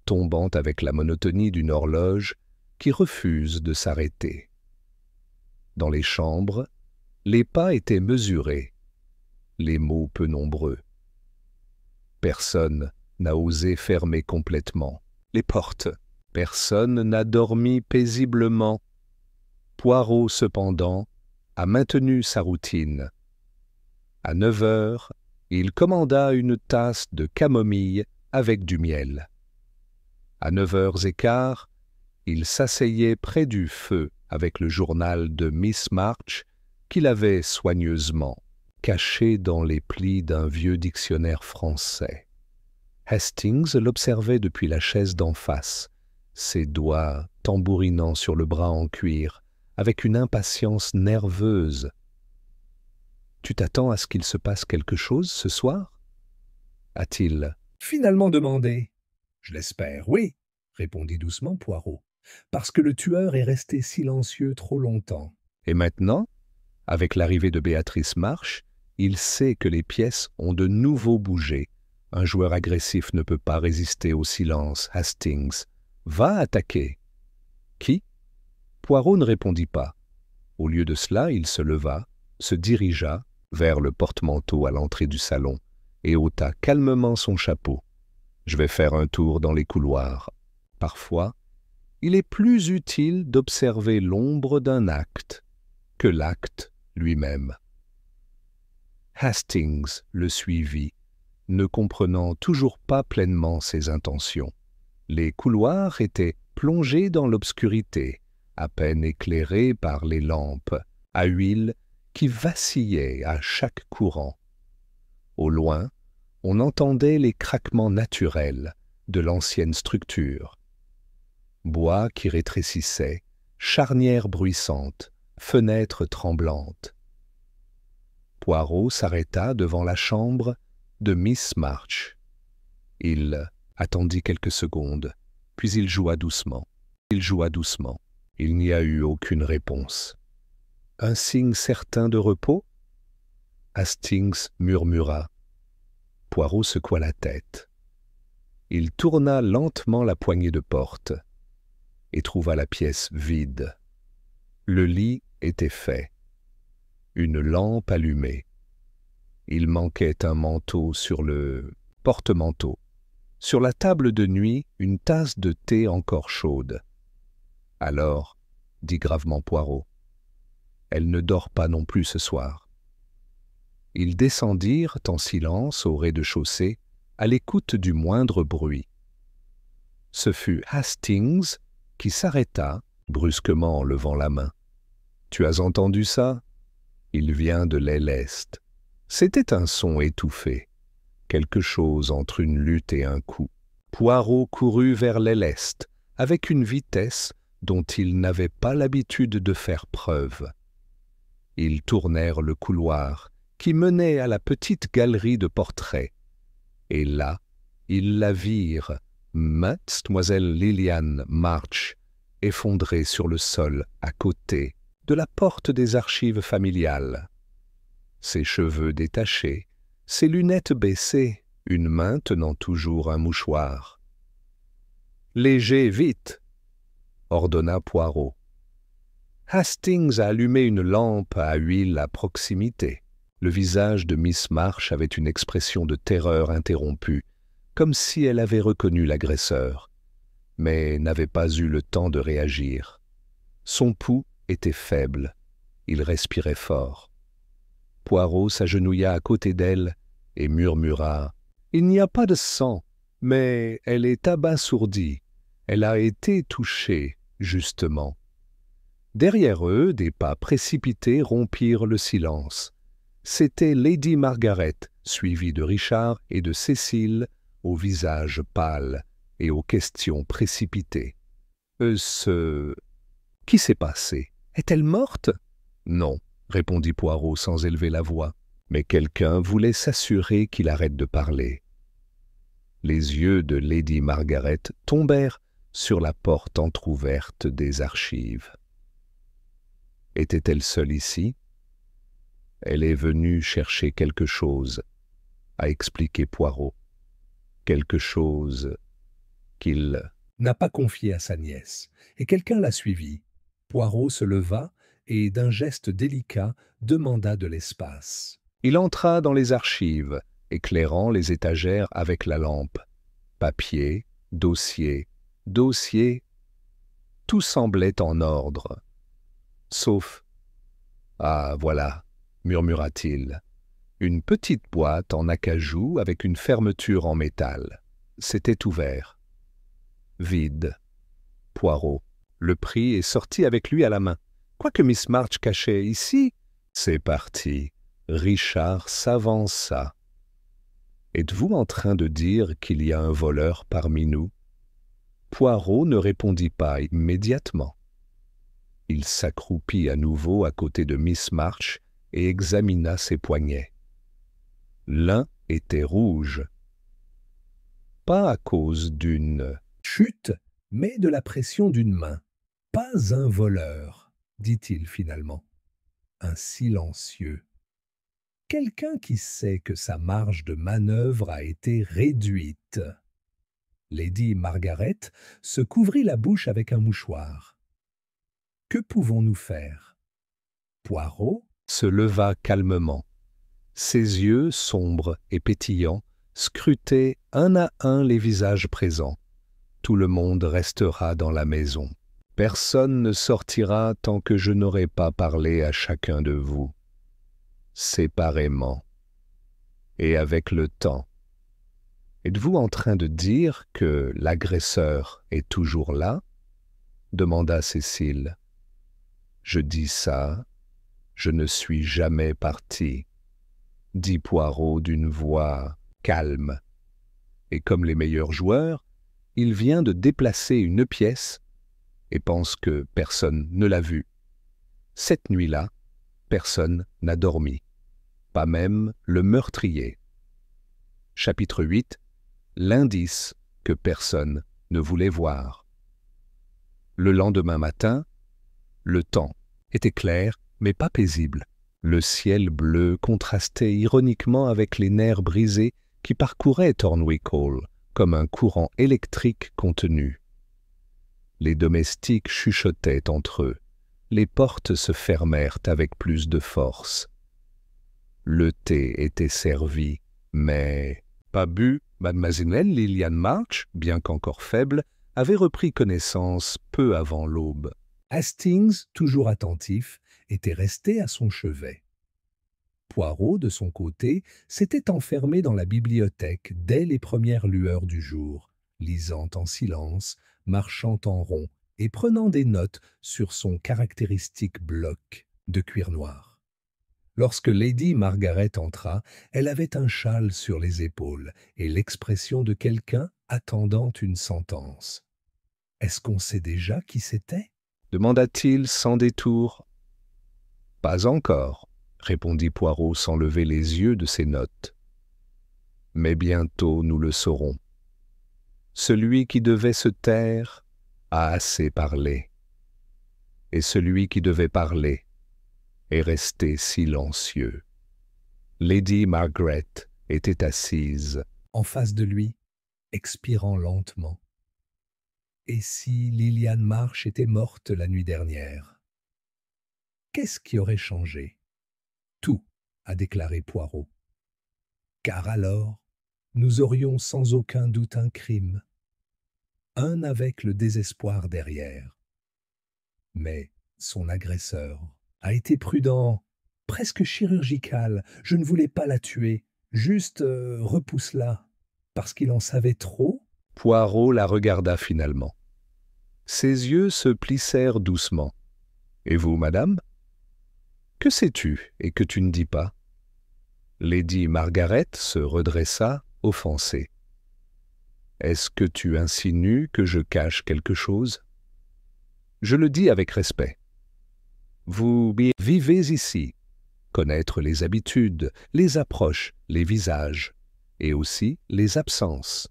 S1: tombant avec la monotonie d'une horloge qui refuse de s'arrêter. Dans les chambres, les pas étaient mesurés, les mots peu nombreux. Personne n'a osé fermer complètement les portes. Personne n'a dormi paisiblement. Poirot, cependant, a maintenu sa routine. À 9 heures, il commanda une tasse de camomille avec du miel. À 9h15, il s'asseyait près du feu avec le journal de Miss March qu'il avait soigneusement caché dans les plis d'un vieux dictionnaire français. Hastings l'observait depuis la chaise d'en face, ses doigts tambourinant sur le bras en cuir, avec une impatience nerveuse. « Tu t'attends à ce qu'il se passe quelque chose ce soir ?» a-t-il finalement demandé. « Je l'espère, oui, » répondit doucement Poirot, « parce que le tueur est resté silencieux trop longtemps. Et maintenant, avec l'arrivée de Béatrice March, il sait que les pièces ont de nouveau bougé. Un joueur agressif ne peut pas résister au silence. Hastings va attaquer. Qui? Poirot ne répondit pas. Au lieu de cela, il se leva, se dirigea vers le porte-manteau à l'entrée du salon et ôta calmement son chapeau. Je vais faire un tour dans les couloirs. Parfois, il est plus utile d'observer l'ombre d'un acte que l'acte lui-même. Hastings le suivit, ne comprenant toujours pas pleinement ses intentions. Les couloirs étaient plongés dans l'obscurité, à peine éclairés par les lampes à huile qui vacillaient à chaque courant. Au loin, on entendait les craquements naturels de l'ancienne structure. Bois qui rétrécissait, charnières bruissantes, fenêtres tremblantes. Poirot s'arrêta devant la chambre de Miss March. Il attendit quelques secondes, puis il joua doucement. Il n'y a eu aucune réponse. Un signe certain de repos? Hastings murmura. Poirot secoua la tête. Il tourna lentement la poignée de porte et trouva la pièce vide. Le lit était fait. Une lampe allumée. Il manquait un manteau sur le porte-manteau. Sur la table de nuit, une tasse de thé encore chaude. « Alors, » dit gravement Poirot, « elle ne dort pas non plus ce soir. » Ils descendirent en silence au rez-de-chaussée, à l'écoute du moindre bruit. Ce fut Hastings qui s'arrêta, brusquement en levant la main. « Tu as entendu ça ?» Il vient de l'aile est. C'était un son étouffé, quelque chose entre une lutte et un coup. Poirot courut vers l'aile est, avec une vitesse dont il n'avait pas l'habitude de faire preuve. Ils tournèrent le couloir qui menait à la petite galerie de portraits. Et là, ils la virent, Mademoiselle Lilian March, effondrée sur le sol à côté de la porte des archives familiales. Ses cheveux détachés, ses lunettes baissées, une main tenant toujours un mouchoir. « Léger, vite !» ordonna Poirot. Hastings a allumé une lampe à huile à proximité. Le visage de Miss March avait une expression de terreur interrompue, comme si elle avait reconnu l'agresseur, mais n'avait pas eu le temps de réagir. Son pouls était faible, il respirait fort. Poirot s'agenouilla à côté d'elle et murmura « Il n'y a pas de sang, mais elle est abasourdie. Elle a été touchée, justement. » Derrière eux, des pas précipités rompirent le silence. C'était Lady Margaret, suivie de Richard et de Cécile, au visage pâle et aux questions précipitées. Qui s'est passé? Est-elle morte? » Non, répondit Poirot sans élever la voix, mais quelqu'un voulait s'assurer qu'il arrête de parler. Les yeux de Lady Margaret tombèrent sur la porte entr'ouverte des archives. Était-elle seule ici? Elle est venue chercher quelque chose, a expliqué Poirot. Quelque chose qu'il n'a pas confié à sa nièce, et quelqu'un l'a suivi. Poirot se leva et d'un geste délicat demanda de l'espace. Il entra dans les archives, éclairant les étagères avec la lampe. Papier, dossier, dossier, tout semblait en ordre. Sauf... Ah, voilà, murmura-t-il. Une petite boîte en acajou avec une fermeture en métal. C'était ouvert. Vide. Poirot. Le prit et sortit avec lui à la main. Quoique Miss March cachait ici, c'est parti. Richard s'avança. Êtes-vous en train de dire qu'il y a un voleur parmi nous? Poirot ne répondit pas immédiatement. Il s'accroupit à nouveau à côté de Miss March et examina ses poignets. L'un était rouge. Pas à cause d'une chute, mais de la pression d'une main. Pas un voleur, dit-il finalement. Un silencieux. Quelqu'un qui sait que sa marge de manœuvre a été réduite. Lady Margaret se couvrit la bouche avec un mouchoir. Que pouvons-nous faire? Poirot se leva calmement. Ses yeux, sombres et pétillants, scrutaient un à un les visages présents. Tout le monde restera dans la maison. Personne ne sortira tant que je n'aurai pas parlé à chacun de vous. Séparément. Et avec le temps. Êtes-vous en train de dire que l'agresseur est toujours là? Demanda Cécile. Je dis ça, je ne suis jamais parti, dit Poirot d'une voix calme. Et comme les meilleurs joueurs, il vient de déplacer une pièce et pense que personne ne l'a vu. Cette nuit-là, personne n'a dormi, pas même le meurtrier. Chapitre 8. L'indice que personne ne voulait voir. Le lendemain matin, le temps était clair mais pas paisible. Le ciel bleu contrastait ironiquement avec les nerfs brisés qui parcouraient Thornwick Hall comme un courant électrique contenu. Les domestiques chuchotaient entre eux. Les portes se fermèrent avec plus de force. Le thé était servi, mais pas bu. Mademoiselle Lilian March, bien qu'encore faible, avait repris connaissance peu avant l'aube. Hastings, toujours attentif, était resté à son chevet. Poirot, de son côté, s'était enfermé dans la bibliothèque dès les premières lueurs du jour, lisant en silence, marchant en rond et prenant des notes sur son caractéristique bloc de cuir noir. Lorsque Lady Margaret entra, elle avait un châle sur les épaules et l'expression de quelqu'un attendant une sentence. « Est-ce qu'on sait déjà qui c'était » demanda-t-il sans détour. « Pas encore », répondit Poirot sans lever les yeux de ses notes. « Mais bientôt nous le saurons. Celui qui devait se taire a assez parlé. Et celui qui devait parler est resté silencieux. » Lady Margaret était assise en face de lui, expirant lentement. Et si Lilian March était morte la nuit dernière? Qu'est-ce qui aurait changé? Tout, a déclaré Poirot. Car alors, nous aurions sans aucun doute un crime. Un avec le désespoir derrière. Mais son agresseur a été prudent, presque chirurgical. Je ne voulais pas la tuer, juste repousse-la. Parce qu'il en savait trop. Poirot la regarda finalement. Ses yeux se plissèrent doucement. « Et vous, madame? Que sais-tu et que tu ne dis pas ?» Lady Margaret se redressa, offensée. « Est-ce que tu insinues que je cache quelque chose? Je le dis avec respect. Vous vivez ici, connaître les habitudes, les approches, les visages, et aussi les absences.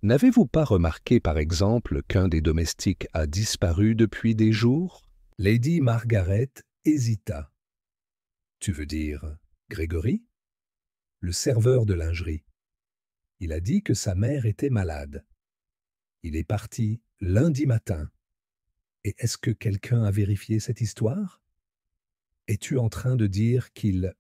S1: N'avez-vous pas remarqué, par exemple, qu'un des domestiques a disparu depuis des jours? » Lady Margaret hésita. « Tu veux dire Grégory? Le serveur de lingerie. Il a dit que sa mère était malade. Il est parti lundi matin. Et est-ce que quelqu'un a vérifié cette histoire? Es-tu en train de dire qu'il...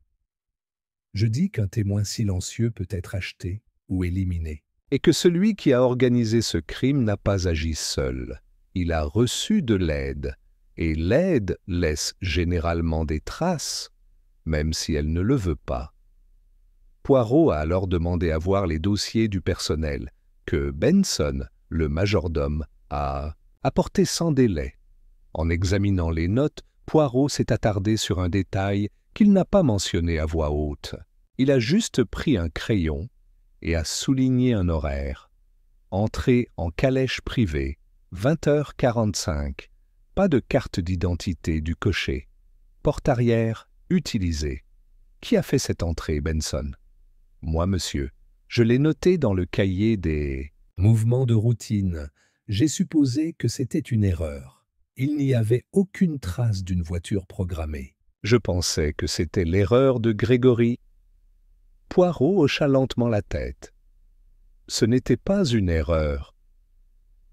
S1: Je dis qu'un témoin silencieux peut être acheté ou éliminé. Et que celui qui a organisé ce crime n'a pas agi seul. Il a reçu de l'aide, et l'aide laisse généralement des traces, même si elle ne le veut pas. Poirot a alors demandé à voir les dossiers du personnel, que Benson, le majordome, a apporté sans délai. En examinant les notes, Poirot s'est attardé sur un détail qu'il n'a pas mentionné à voix haute. Il a juste pris un crayon et a souligné un horaire. Entrée en calèche privée, 20h45. Pas de carte d'identité du cocher. Porte arrière utilisée. Qui a fait cette entrée, Benson? Moi, monsieur. Je l'ai noté dans le cahier des mouvements de routine. J'ai supposé que c'était une erreur. Il n'y avait aucune trace d'une voiture programmée. Je pensais que c'était l'erreur de Grégory. Poirot hocha lentement la tête. Ce n'était pas une erreur.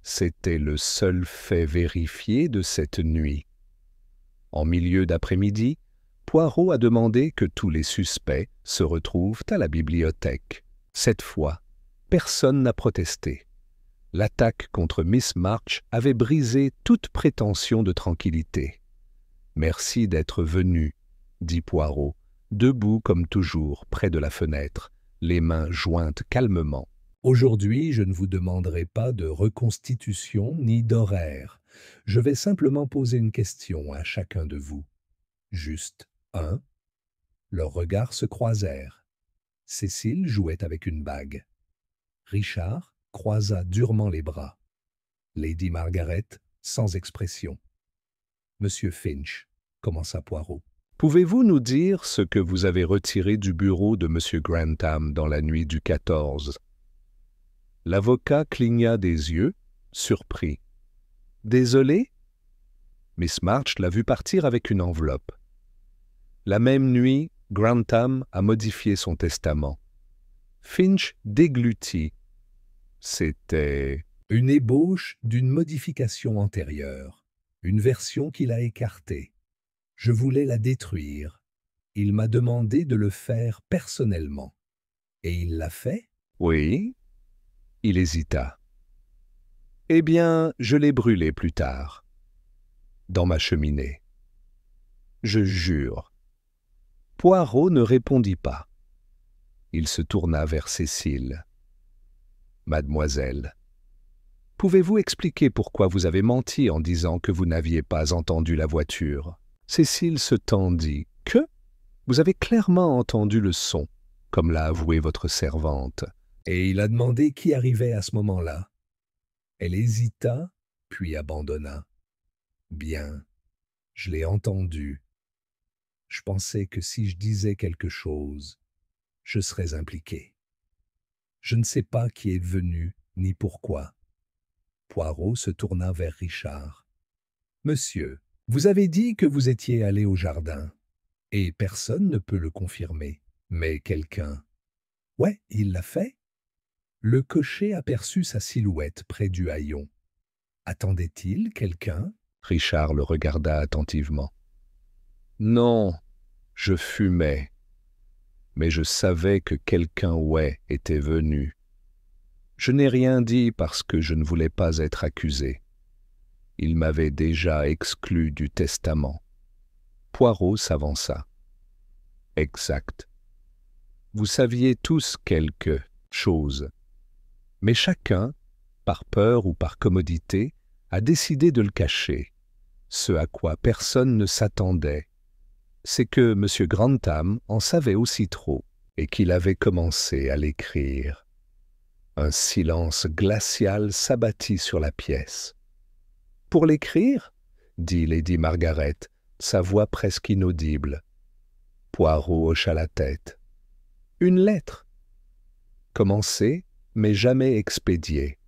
S1: C'était le seul fait vérifié de cette nuit. En milieu d'après-midi, Poirot a demandé que tous les suspects se retrouvent à la bibliothèque. Cette fois, personne n'a protesté. L'attaque contre Miss March avait brisé toute prétention de tranquillité. « Merci d'être venu, » dit Poirot, debout comme toujours près de la fenêtre, les mains jointes calmement. « Aujourd'hui, je ne vous demanderai pas de reconstitution ni d'horaire. Je vais simplement poser une question à chacun de vous. Juste un. » Leurs regards se croisèrent. Cécile jouait avec une bague. Richard croisa durement les bras. Lady Margaret, sans expression. « Monsieur Finch, » commença Poirot. « Pouvez-vous nous dire ce que vous avez retiré du bureau de Monsieur Grantham dans la nuit du 14 ?» L'avocat cligna des yeux, surpris. « Désolé ?» Miss March l'a vu partir avec une enveloppe. La même nuit, Grantham a modifié son testament. Finch déglutit. C'était une ébauche d'une modification antérieure, une version qu'il a écartée. Je voulais la détruire. Il m'a demandé de le faire personnellement. Et il l'a fait? Oui. Il hésita. Eh bien, je l'ai brûlé plus tard. Dans ma cheminée. Je jure. Poirot ne répondit pas. Il se tourna vers Cécile. Mademoiselle, pouvez-vous expliquer pourquoi vous avez menti en disant que vous n'aviez pas entendu la voiture? Cécile se tendit. Que? Vous avez clairement entendu le son, comme l'a avoué votre servante. Et il a demandé qui arrivait à ce moment-là. Elle hésita, puis abandonna. Bien, je l'ai entendu. Je pensais que si je disais quelque chose, je serais impliqué. Je ne sais pas qui est venu, ni pourquoi. Poirot se tourna vers Richard. « Monsieur, vous avez dit que vous étiez allé au jardin, et personne ne peut le confirmer, mais quelqu'un... » « Ouais, il l'a fait. » Le cocher aperçut sa silhouette près du haillon. Attendait-il quelqu'un? Richard le regarda attentivement. « Non, je fumais. Mais je savais que quelqu'un, ouais, était venu. Je n'ai rien dit parce que je ne voulais pas être accusé. Il m'avait déjà exclu du testament. » Poirot s'avança. « Exact. Vous saviez tous quelque chose. Mais chacun, par peur ou par commodité, a décidé de le cacher. Ce à quoi personne ne s'attendait, c'est que M. Grantham en savait aussi trop et qu'il avait commencé à l'écrire. Un silence glacial s'abattit sur la pièce. « Pour l'écrire » dit Lady Margaret, sa voix presque inaudible. Poirot hocha la tête. « Une lettre. Commencée, mais jamais expédiée.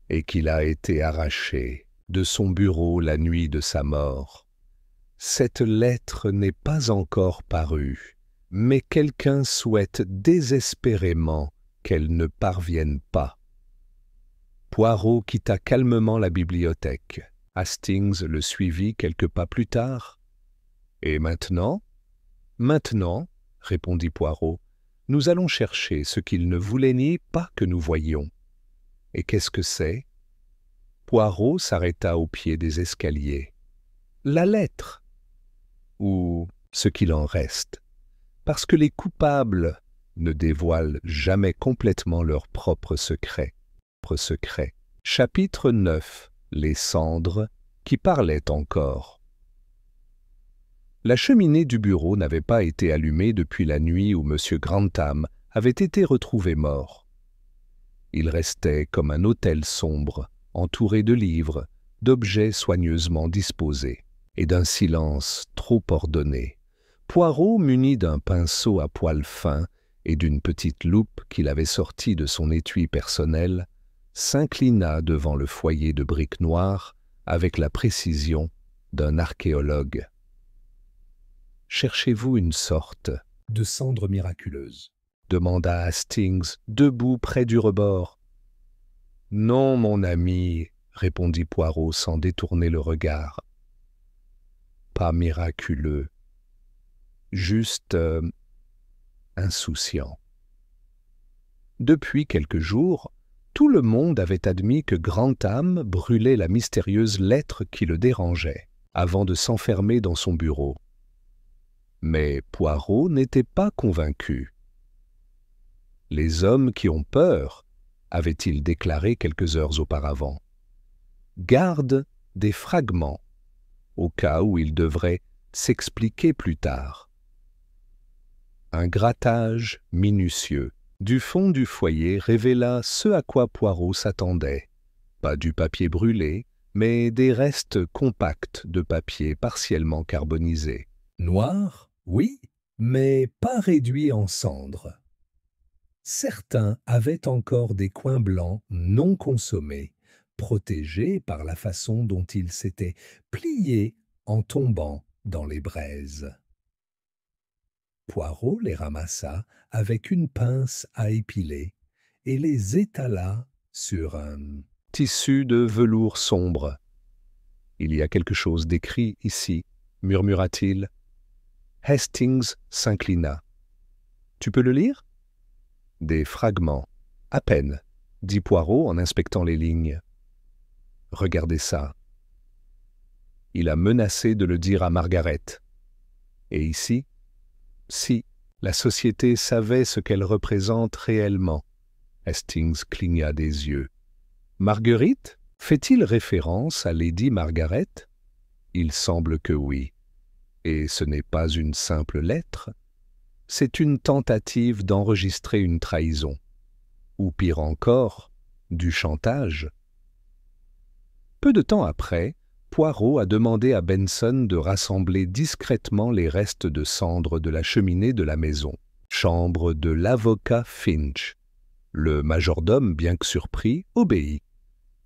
S1: Et qu'il a été arraché de son bureau la nuit de sa mort. Cette lettre n'est pas encore parue, mais quelqu'un souhaite désespérément qu'elle ne parvienne pas. » Poirot quitta calmement la bibliothèque. Hastings le suivit quelques pas plus tard. Et maintenant? Maintenant, répondit Poirot, nous allons chercher ce qu'il ne voulait ni pas que nous voyions. Et qu'est-ce que c'est? Poirot s'arrêta au pied des escaliers. La lettre, ou ce qu'il en reste, parce que les coupables ne dévoilent jamais complètement leurs propres secrets. Chapitre 9. Les cendres qui parlaient encore. La cheminée du bureau n'avait pas été allumée depuis la nuit où M. Grantham avait été retrouvé mort. Il restait comme un autel sombre, entouré de livres, d'objets soigneusement disposés, et d'un silence trop ordonné. Poirot, muni d'un pinceau à poils fins et d'une petite loupe qu'il avait sortie de son étui personnel, s'inclina devant le foyer de briques noires avec la précision d'un archéologue. « Cherchez-vous une sorte de cendre miraculeuse ?» demanda Hastings, debout près du rebord. « Non, mon ami, » répondit Poirot sans détourner le regard. « Pas miraculeux, juste insouciant. » Depuis quelques jours, tout le monde avait admis que Grantham brûlait la mystérieuse lettre qui le dérangeait, avant de s'enfermer dans son bureau. Mais Poirot n'était pas convaincu. « Les hommes qui ont peur, » avait-il déclaré quelques heures auparavant, « gardent des fragments, au cas où ils devraient s'expliquer plus tard. » Un grattage minutieux du fond du foyer révéla ce à quoi Poirot s'attendait. Pas du papier brûlé, mais des restes compacts de papier partiellement carbonisé. Noir, oui, mais pas réduit en cendres. Certains avaient encore des coins blancs non consommés, protégés par la façon dont ils s'étaient pliés en tombant dans les braises. Poirot les ramassa avec une pince à épiler et les étala sur un tissu de velours sombre. « Il y a quelque chose d'écrit ici, » murmura-t-il. Hastings s'inclina. « Tu peux le lire ?»« Des fragments, à peine, » dit Poirot en inspectant les lignes. « Regardez ça. » Il a menacé de le dire à Margaret. Et ici, si la société savait ce qu'elle représente réellement. Hastings cligna des yeux. Marguerite? Fait-il référence à Lady Margaret? Il semble que oui. Et ce n'est pas une simple lettre, c'est une tentative d'enregistrer une trahison. Ou pire encore, du chantage. Peu de temps après, Poirot a demandé à Benson de rassembler discrètement les restes de cendres de la cheminée de la maison, chambre de l'avocat Finch. Le majordome, bien que surpris, obéit.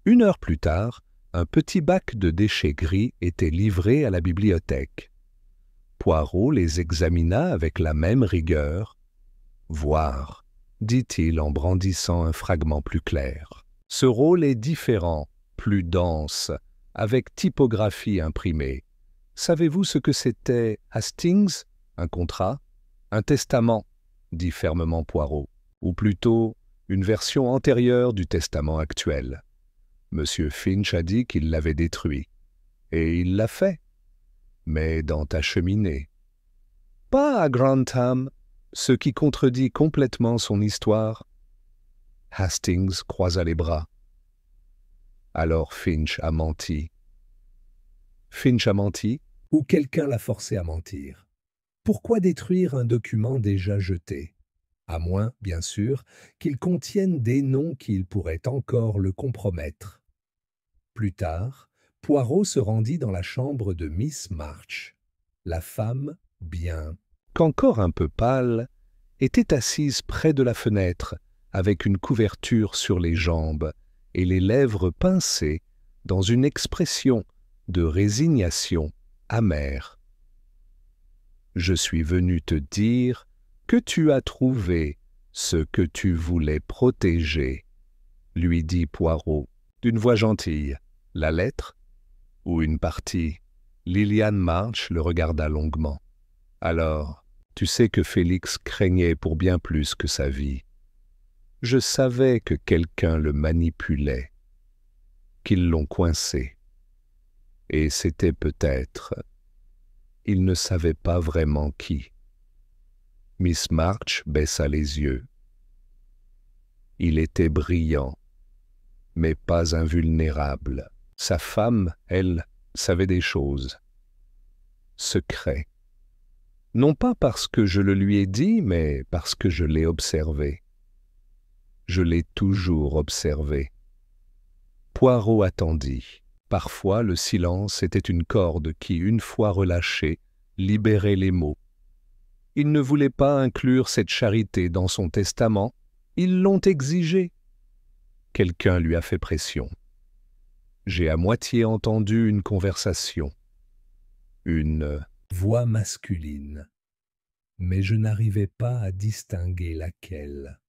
S1: 1 heure plus tard, un petit bac de déchets gris était livré à la bibliothèque. Poirot les examina avec la même rigueur. « Voir », dit-il en brandissant un fragment plus clair. « Ce rôle est différent, plus dense, avec typographie imprimée. Savez-vous ce que c'était, Hastings? Un contrat? Un testament, dit fermement Poirot, ou plutôt une version antérieure du testament actuel. Monsieur Finch a dit qu'il l'avait détruit, et il l'a fait. Mais dans ta cheminée. Pas à Grantham, ce qui contredit complètement son histoire. Hastings croisa les bras. Alors Finch a menti. Finch a menti, ou quelqu'un l'a forcé à mentir. Pourquoi détruire un document déjà jeté? À moins, bien sûr, qu'il contienne des noms qui pourraient encore le compromettre. Plus tard, Poirot se rendit dans la chambre de Miss March. La femme, bien qu'encore un peu pâle, était assise près de la fenêtre, avec une couverture sur les jambes et les lèvres pincées dans une expression de résignation amère. « Je suis venu te dire que tu as trouvé ce que tu voulais protéger, » lui dit Poirot, d'une voix gentille. « La lettre? Ou une partie? Lilian March le regarda longuement. Alors, tu sais que Félix craignait pour bien plus que sa vie. Je savais que quelqu'un le manipulait, qu'ils l'ont coincé. Et c'était peut-être... Il ne savait pas vraiment qui. Miss March baissa les yeux. Il était brillant, mais pas invulnérable. Sa femme, elle, savait des choses. Secret. Non pas parce que je le lui ai dit, mais parce que je l'ai observé. Je l'ai toujours observé. Poirot attendit. Parfois, le silence était une corde qui, une fois relâchée, libérait les mots. Il ne voulait pas inclure cette charité dans son testament. Ils l'ont exigé. Quelqu'un lui a fait pression. J'ai à moitié entendu une conversation. Une voix masculine. Mais je n'arrivais pas à distinguer laquelle.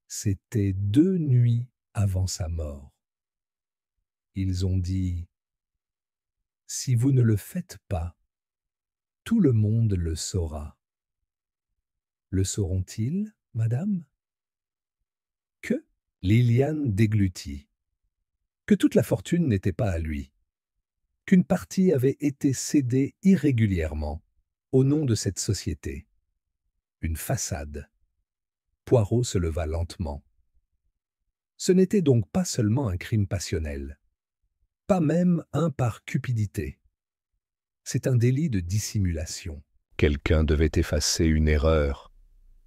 S1: C'était 2 nuits avant sa mort. Ils ont dit « Si vous ne le faites pas, tout le monde le saura. » Le sauront-ils, madame? Que Liliane déglutit. Que toute la fortune n'était pas à lui. Qu'une partie avait été cédée irrégulièrement au nom de cette société. Une façade. Poirot se leva lentement. Ce n'était donc pas seulement un crime passionnel. Pas même un par cupidité. C'est un délit de dissimulation. Quelqu'un devait effacer une erreur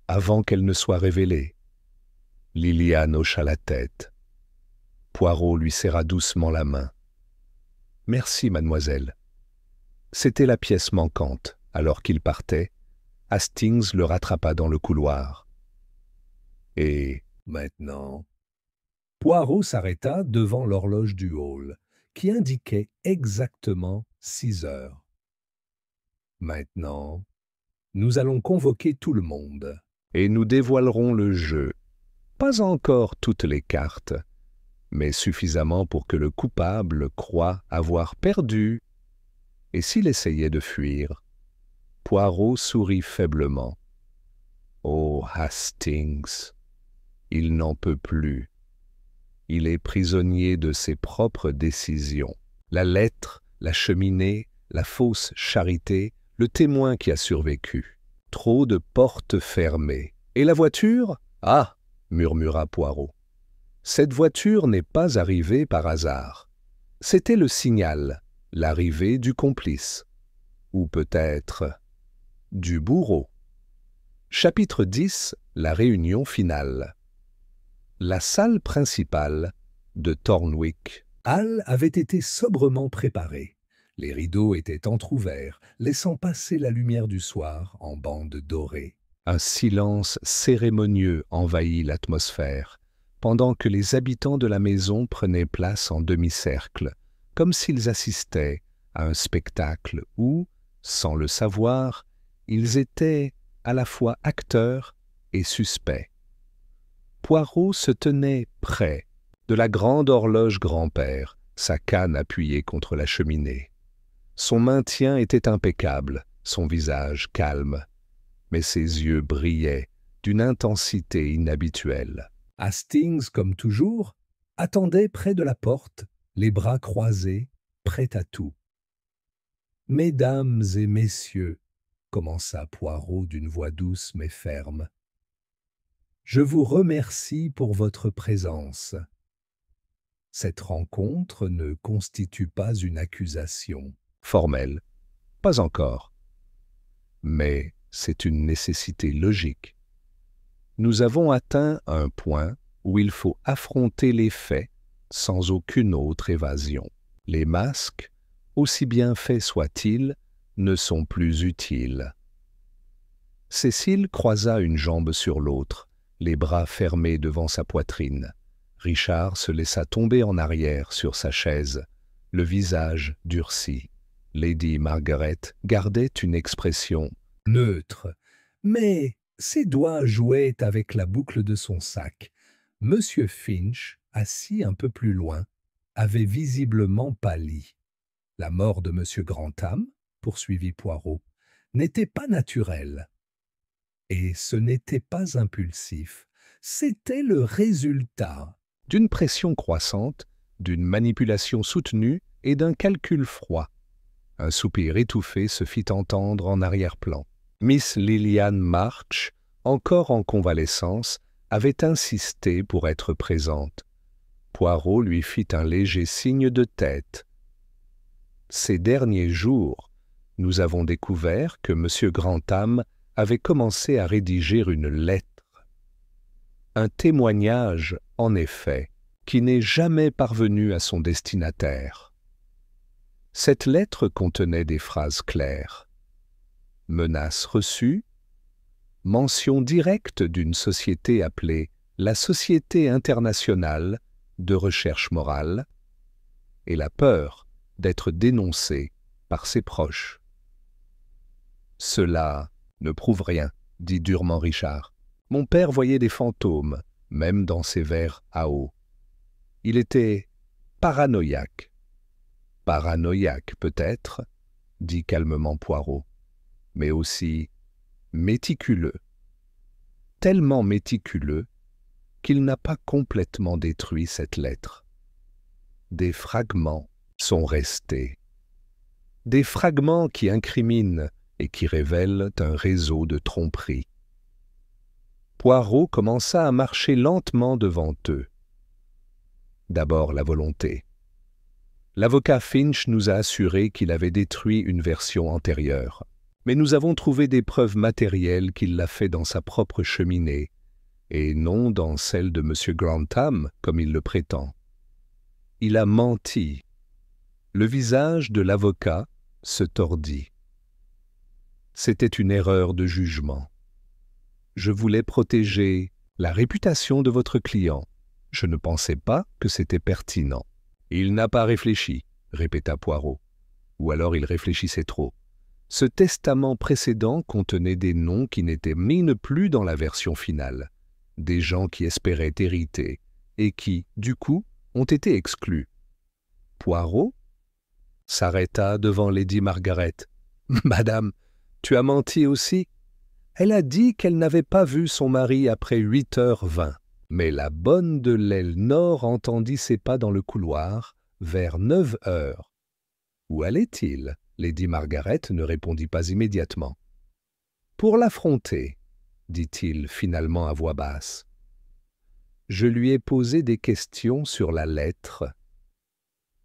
S1: avant qu'elle ne soit révélée. Liliane hocha la tête. Poirot lui serra doucement la main. « Merci, mademoiselle. » C'était la pièce manquante. Alors qu'il partait, Hastings le rattrapa dans le couloir. « Et maintenant ?» Poirot s'arrêta devant l'horloge du hall, qui indiquait exactement 6 heures. « Maintenant, nous allons convoquer tout le monde, et nous dévoilerons le jeu. Pas encore toutes les cartes, mais suffisamment pour que le coupable croie avoir perdu. Et s'il essayait de fuir? » Poirot sourit faiblement. « Oh, Hastings, il n'en peut plus. Il est prisonnier de ses propres décisions. La lettre, la cheminée, la fausse charité, le témoin qui a survécu. Trop de portes fermées. Et la voiture? Ah !» murmura Poirot. « Cette voiture n'est pas arrivée par hasard. C'était le signal, l'arrivée du complice. Ou peut-être du bourreau. » Chapitre 10. La réunion finale. La salle principale de Thornwick Hall avait été sobrement préparée. Les rideaux étaient entr'ouverts, laissant passer la lumière du soir en bandes dorées. Un silence cérémonieux envahit l'atmosphère, pendant que les habitants de la maison prenaient place en demi-cercle, comme s'ils assistaient à un spectacle où, sans le savoir, ils étaient à la fois acteurs et suspects. Poirot se tenait près de la grande horloge grand-père, sa canne appuyée contre la cheminée. Son maintien était impeccable, son visage calme, mais ses yeux brillaient d'une intensité inhabituelle. Hastings, comme toujours, attendait près de la porte, les bras croisés, prêt à tout. « Mesdames et messieurs, » commença Poirot d'une voix douce mais ferme, « je vous remercie pour votre présence. Cette rencontre ne constitue pas une accusation. Formelle, pas encore. Mais c'est une nécessité logique. Nous avons atteint un point où il faut affronter les faits sans aucune autre évasion. Les masques, aussi bien faits soient-ils, ne sont plus utiles. » Cécile croisa une jambe sur l'autre, les bras fermés devant sa poitrine. Richard se laissa tomber en arrière sur sa chaise, le visage durci. Lady Margaret gardait une expression neutre, mais ses doigts jouaient avec la boucle de son sac. Monsieur Finch, assis un peu plus loin, avait visiblement pâli. La mort de M. Grantham, poursuivit Poirot, n'était pas naturelle. Et ce n'était pas impulsif, c'était le résultat d'une pression croissante, d'une manipulation soutenue et d'un calcul froid. Un soupir étouffé se fit entendre en arrière-plan. Miss Lilian March, encore en convalescence, avait insisté pour être présente. Poirot lui fit un léger signe de tête. Ces derniers jours, nous avons découvert que M. Grantham avait commencé à rédiger une lettre. Un témoignage, en effet, qui n'est jamais parvenu à son destinataire. Cette lettre contenait des phrases claires. Menace reçue, mention directe d'une société appelée la Société internationale de recherche morale, et la peur d'être dénoncé par ses proches. Cela ne prouve rien, dit durement Richard. Mon père voyait des fantômes, même dans ses verres à eau. Il était paranoïaque. Paranoïaque peut-être, dit calmement Poirot, mais aussi méticuleux. Tellement méticuleux qu'il n'a pas complètement détruit cette lettre. Des fragments sont restés. Des fragments qui incriminent et qui révèlent un réseau de tromperies. Poirot commença à marcher lentement devant eux. D'abord la volonté. L'avocat Finch nous a assuré qu'il avait détruit une version antérieure, mais nous avons trouvé des preuves matérielles qu'il l'a fait dans sa propre cheminée, et non dans celle de M. Grantham, comme il le prétend. Il a menti. Le visage de l'avocat se tordit. C'était une erreur de jugement. Je voulais protéger la réputation de votre client. Je ne pensais pas que c'était pertinent. Il n'a pas réfléchi, répéta Poirot. Ou alors il réfléchissait trop. Ce testament précédent contenait des noms qui n'étaient mis plus dans la version finale, des gens qui espéraient hériter et qui, du coup, ont été exclus. Poirot s'arrêta devant Lady Margaret. « Madame, tu as menti aussi ?» Elle a dit qu'elle n'avait pas vu son mari après 8h20. Mais la bonne de l'aile nord entendit ses pas dans le couloir vers 9h. Où allait-il? Lady Margaret ne répondit pas immédiatement. Pour l'affronter, dit-il finalement à voix basse. Je lui ai posé des questions sur la lettre.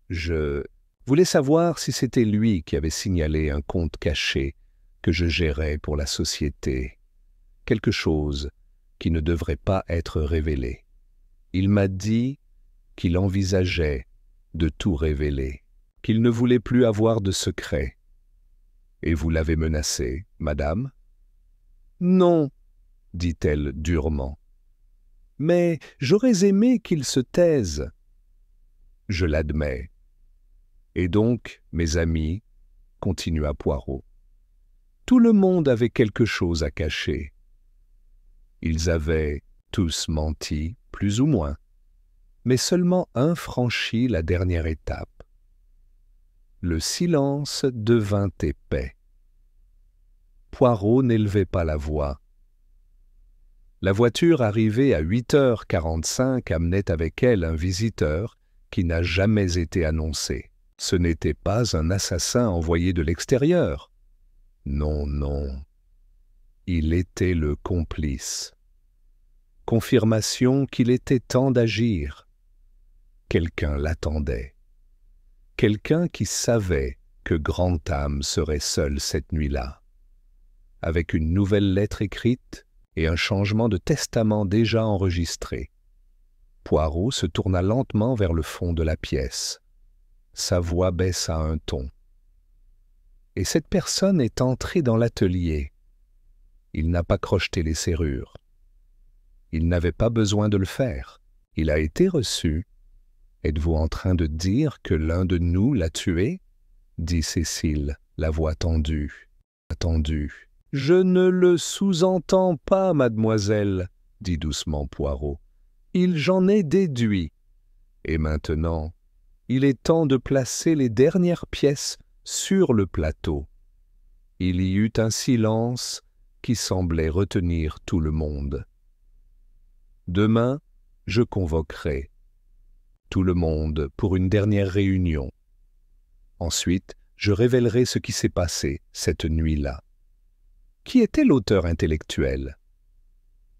S1: Je voulais savoir si c'était lui qui avait signalé un compte caché que je gérais pour la société. Quelque chose qui ne devrait pas être révélé. Il m'a dit qu'il envisageait de tout révéler, qu'il ne voulait plus avoir de secret. Et vous l'avez menacé, madame? Non, dit-elle durement. Mais j'aurais aimé qu'il se taise. Je l'admets. Et donc, mes amis, continua Poirot, tout le monde avait quelque chose à cacher. Ils avaient tous menti, plus ou moins, mais seulement un franchit la dernière étape. Le silence devint épais. Poirot n'élevait pas la voix. La voiture arrivée à 8h45 amenait avec elle un visiteur qui n'a jamais été annoncé. Ce n'était pas un assassin envoyé de l'extérieur. Non, non. Il était le complice. Confirmation qu'il était temps d'agir. Quelqu'un l'attendait. Quelqu'un qui savait que Grantham serait seul cette nuit-là. Avec une nouvelle lettre écrite et un changement de testament déjà enregistré. Poirot se tourna lentement vers le fond de la pièce. Sa voix baissa un ton. Et cette personne est entrée dans l'atelier. Il n'a pas crocheté les serrures. Il n'avait pas besoin de le faire. Il a été reçu. Êtes-vous en train de dire que l'un de nous l'a tué? Dit Cécile, la voix tendue. Attendue. Je ne le sous-entends pas, mademoiselle, dit doucement Poirot. J'en ai déduit. Et maintenant, il est temps de placer les dernières pièces sur le plateau. Il y eut un silence qui semblait retenir tout le monde. Demain, je convoquerai tout le monde pour une dernière réunion. Ensuite, je révélerai ce qui s'est passé cette nuit-là. Qui était l'auteur intellectuel?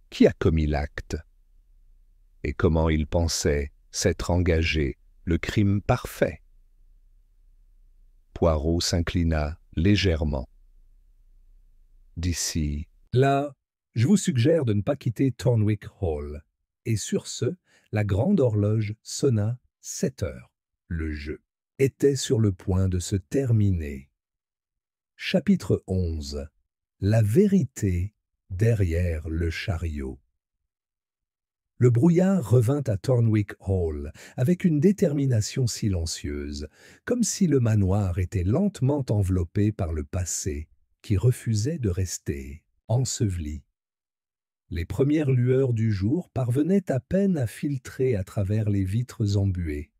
S1: Qui a commis l'acte? Et comment il pensait s'être engagé le crime parfait? Poirot s'inclina légèrement. D'ici,
S2: là, je vous suggère de ne pas quitter Thornwick Hall. Et sur ce, la grande horloge sonna 7 heures. Le jeu était sur le point de se terminer. Chapitre 11. La vérité derrière le chariot. Le brouillard revint à Thornwick Hall avec une détermination silencieuse, comme si le manoir était lentement enveloppé par le passé qui refusait de rester enseveli. Les premières lueurs du jour parvenaient à peine à filtrer à travers les vitres embuées.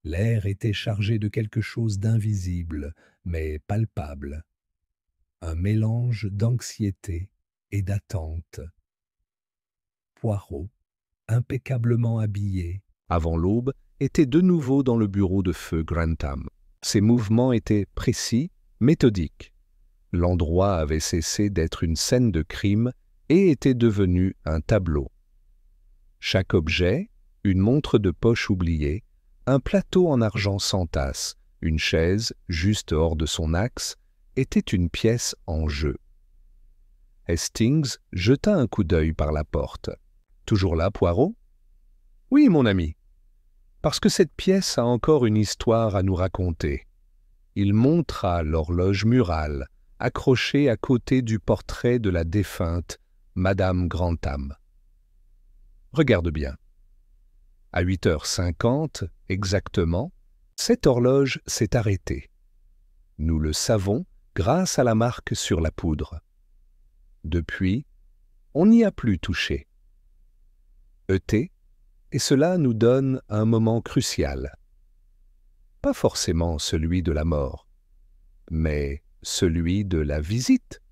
S2: L'air était chargé de quelque chose d'invisible, mais palpable. Un mélange d'anxiété et d'attente. Poirot, impeccablement habillé,
S1: avant l'aube, était de nouveau dans le bureau de feu Grantham. Ses mouvements étaient précis, méthodiques. L'endroit avait cessé d'être une scène de crime et était devenu un tableau. Chaque objet, une montre de poche oubliée, un plateau en argent sans tasse, une chaise juste hors de son axe, était une pièce en jeu. Hastings jeta un coup d'œil par la porte. « Toujours là, Poirot ?»« Oui, mon ami. Parce que cette pièce a encore une histoire à nous raconter. » Il montra l'horloge murale, accrochée à côté du portrait de la défunte Madame Grantham. « Regarde bien. À 8h50, exactement, cette horloge s'est arrêtée. Nous le savons grâce à la marque sur la poudre. Depuis, on n'y a plus touché. ET, et cela nous donne un moment crucial. Pas forcément celui de la mort, mais celui de la visite.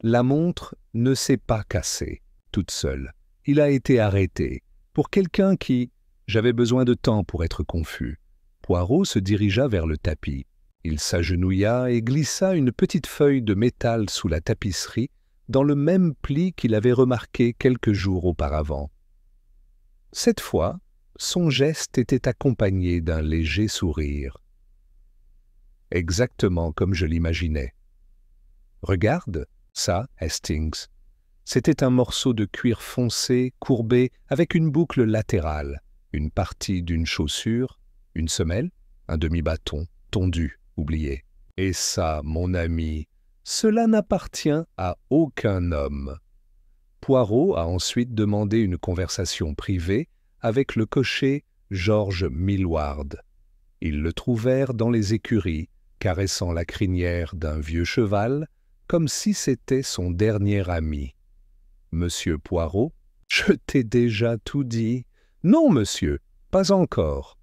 S1: La montre ne s'est pas cassée, toute seule. Il a été arrêté. Pour quelqu'un qui... J'avais besoin de temps pour être confus. Poirot se dirigea vers le tapis. Il s'agenouilla et glissa une petite feuille de métal sous la tapisserie dans le même pli qu'il avait remarqué quelques jours auparavant. Cette fois, son geste était accompagné d'un léger sourire. Exactement comme je l'imaginais. « Regarde, ça, Hastings. » C'était un morceau de cuir foncé, courbé, avec une boucle latérale, une partie d'une chaussure, une semelle, un demi-bâton, tondu, oublié. Et ça, mon ami, cela n'appartient à aucun homme. Poirot a ensuite demandé une conversation privée avec le cocher George Millward. Ils le trouvèrent dans les écuries, caressant la crinière d'un vieux cheval, comme si c'était son dernier ami. Monsieur Poirot, je t'ai déjà tout dit. Non, monsieur, pas encore.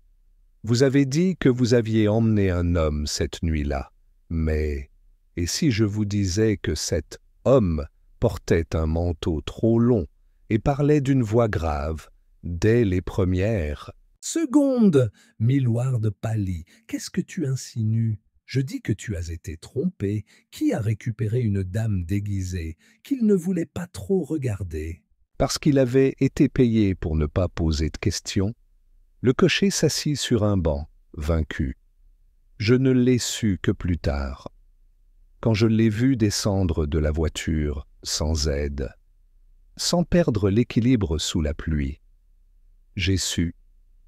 S1: Vous avez dit que vous aviez emmené un homme cette nuit-là. Mais, et si je vous disais que cet homme portait un manteau trop long et parlait d'une voix grave, dès les premières...
S2: Seconde, Millward pâlit. Qu'est-ce que tu insinues? Je dis que tu as été trompé. Qui a récupéré une dame déguisée qu'il ne voulait pas trop regarder?
S1: Parce qu'il avait été payé pour ne pas poser de questions, le cocher s'assit sur un banc, vaincu. Je ne l'ai su que plus tard, quand je l'ai vu descendre de la voiture, sans aide, sans perdre l'équilibre sous la pluie. J'ai su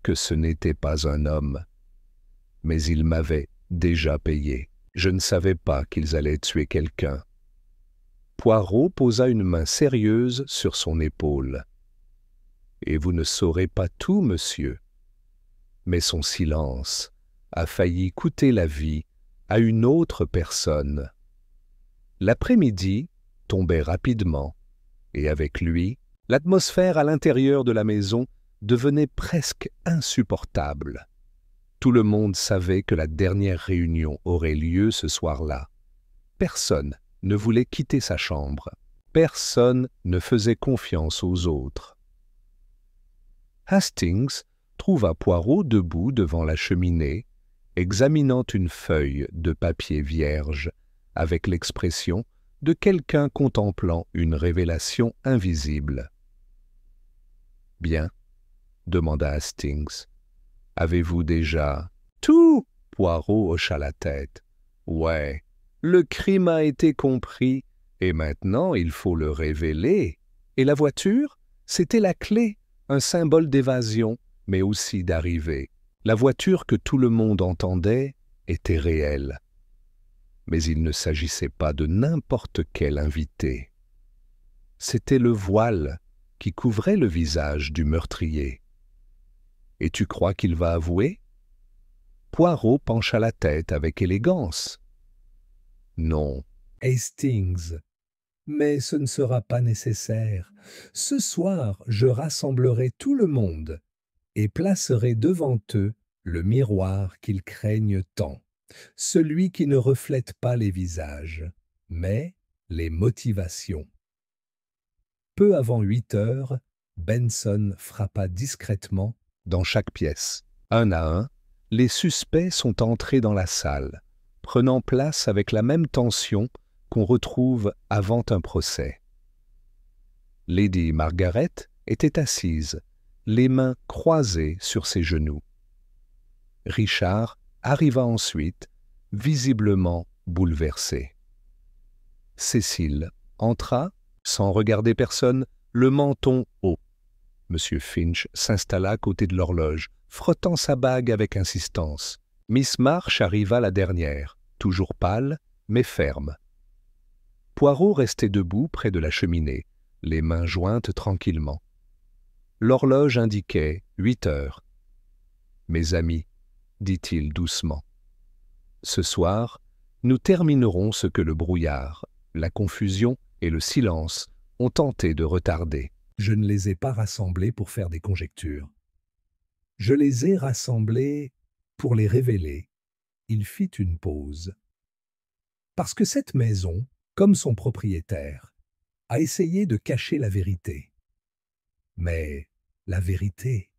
S1: que ce n'était pas un homme, mais il m'avait déjà payé. Je ne savais pas qu'ils allaient tuer quelqu'un. Poirot posa une main sérieuse sur son épaule. « Et vous ne saurez pas tout, monsieur. » Mais son silence a failli coûter la vie à une autre personne. L'après-midi tombait rapidement, et avec lui, l'atmosphère à l'intérieur de la maison devenait presque insupportable. Tout le monde savait que la dernière réunion aurait lieu ce soir-là. Personne ne voulait quitter sa chambre. Personne ne faisait confiance aux autres. Hastings trouva Poirot debout devant la cheminée, examinant une feuille de papier vierge, avec l'expression de quelqu'un contemplant une révélation invisible. « Bien, » demanda Hastings. « Avez-vous déjà… » « Tout !» Poirot hocha la tête. « Ouais, le crime a été compris, et maintenant il faut le révéler. Et la voiture, c'était la clé, un symbole d'évasion, mais aussi d'arrivée. La voiture que tout le monde entendait était réelle. Mais il ne s'agissait pas de n'importe quel invité. C'était le voile qui couvrait le visage du meurtrier. Et tu crois qu'il va avouer ? Poirot pencha la tête avec élégance. Non.
S2: Hastings. Mais ce ne sera pas nécessaire. Ce soir, je rassemblerai tout le monde et placerai devant eux le miroir qu'ils craignent tant, celui qui ne reflète pas les visages, mais les motivations. Peu avant 8 heures, Benson frappa discrètement
S1: dans chaque pièce. Un à un, les suspects sont entrés dans la salle, prenant place avec la même tension qu'on retrouve avant un procès. Lady Margaret était assise, les mains croisées sur ses genoux. Richard arriva ensuite, visiblement bouleversé. Cécile entra, sans regarder personne, le menton haut. Monsieur Finch s'installa à côté de l'horloge, frottant sa bague avec insistance. Miss March arriva la dernière, toujours pâle, mais ferme. Poirot restait debout près de la cheminée, les mains jointes tranquillement. L'horloge indiquait 8 heures. « Mes amis, dit-il doucement, ce soir, nous terminerons ce que le brouillard, la confusion et le silence ont tenté de retarder.
S2: Je ne les ai pas rassemblés pour faire des conjectures. Je les ai rassemblés pour les révéler. » Il fit une pause. Parce que cette maison, comme son propriétaire, a essayé de cacher la vérité. Mais la vérité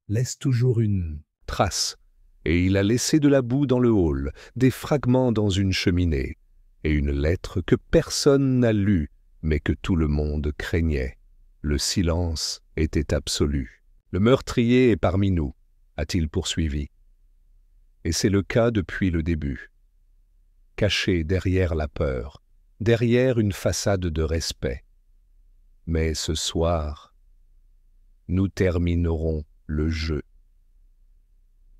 S2: laisse toujours une
S1: trace, et il a laissé de la boue dans le hall, des fragments dans une cheminée, et une lettre que personne n'a lue, mais que tout le monde craignait. Le silence était absolu. « Le meurtrier est parmi nous », a-t-il poursuivi. Et c'est le cas depuis le début. Caché derrière la peur, derrière une façade de respect. Mais ce soir, nous terminerons le jeu.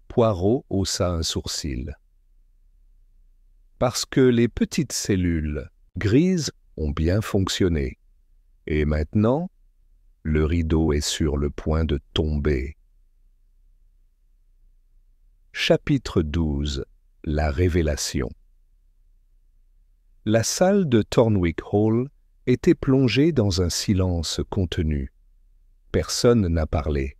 S1: Poirot haussa un sourcil. Parce que les petites cellules grises ont bien fonctionné. Et maintenant, le rideau est sur le point de tomber. Chapitre 12. La révélation. La salle de Thornwick Hall était plongée dans un silence contenu. Personne n'a parlé,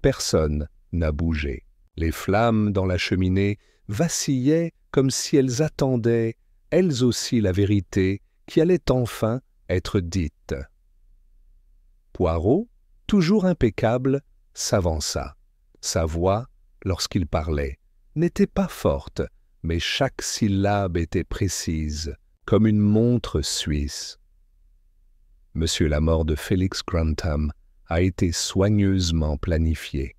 S1: personne n'a bougé. Les flammes dans la cheminée vacillaient comme si elles attendaient, elles aussi, la vérité qui allait enfin être dite. Poirot, toujours impeccable, s'avança. Sa voix, lorsqu'il parlait, n'était pas forte, mais chaque syllabe était précise, comme une montre suisse. Monsieur, la mort de Félix Grantham a été soigneusement planifiée.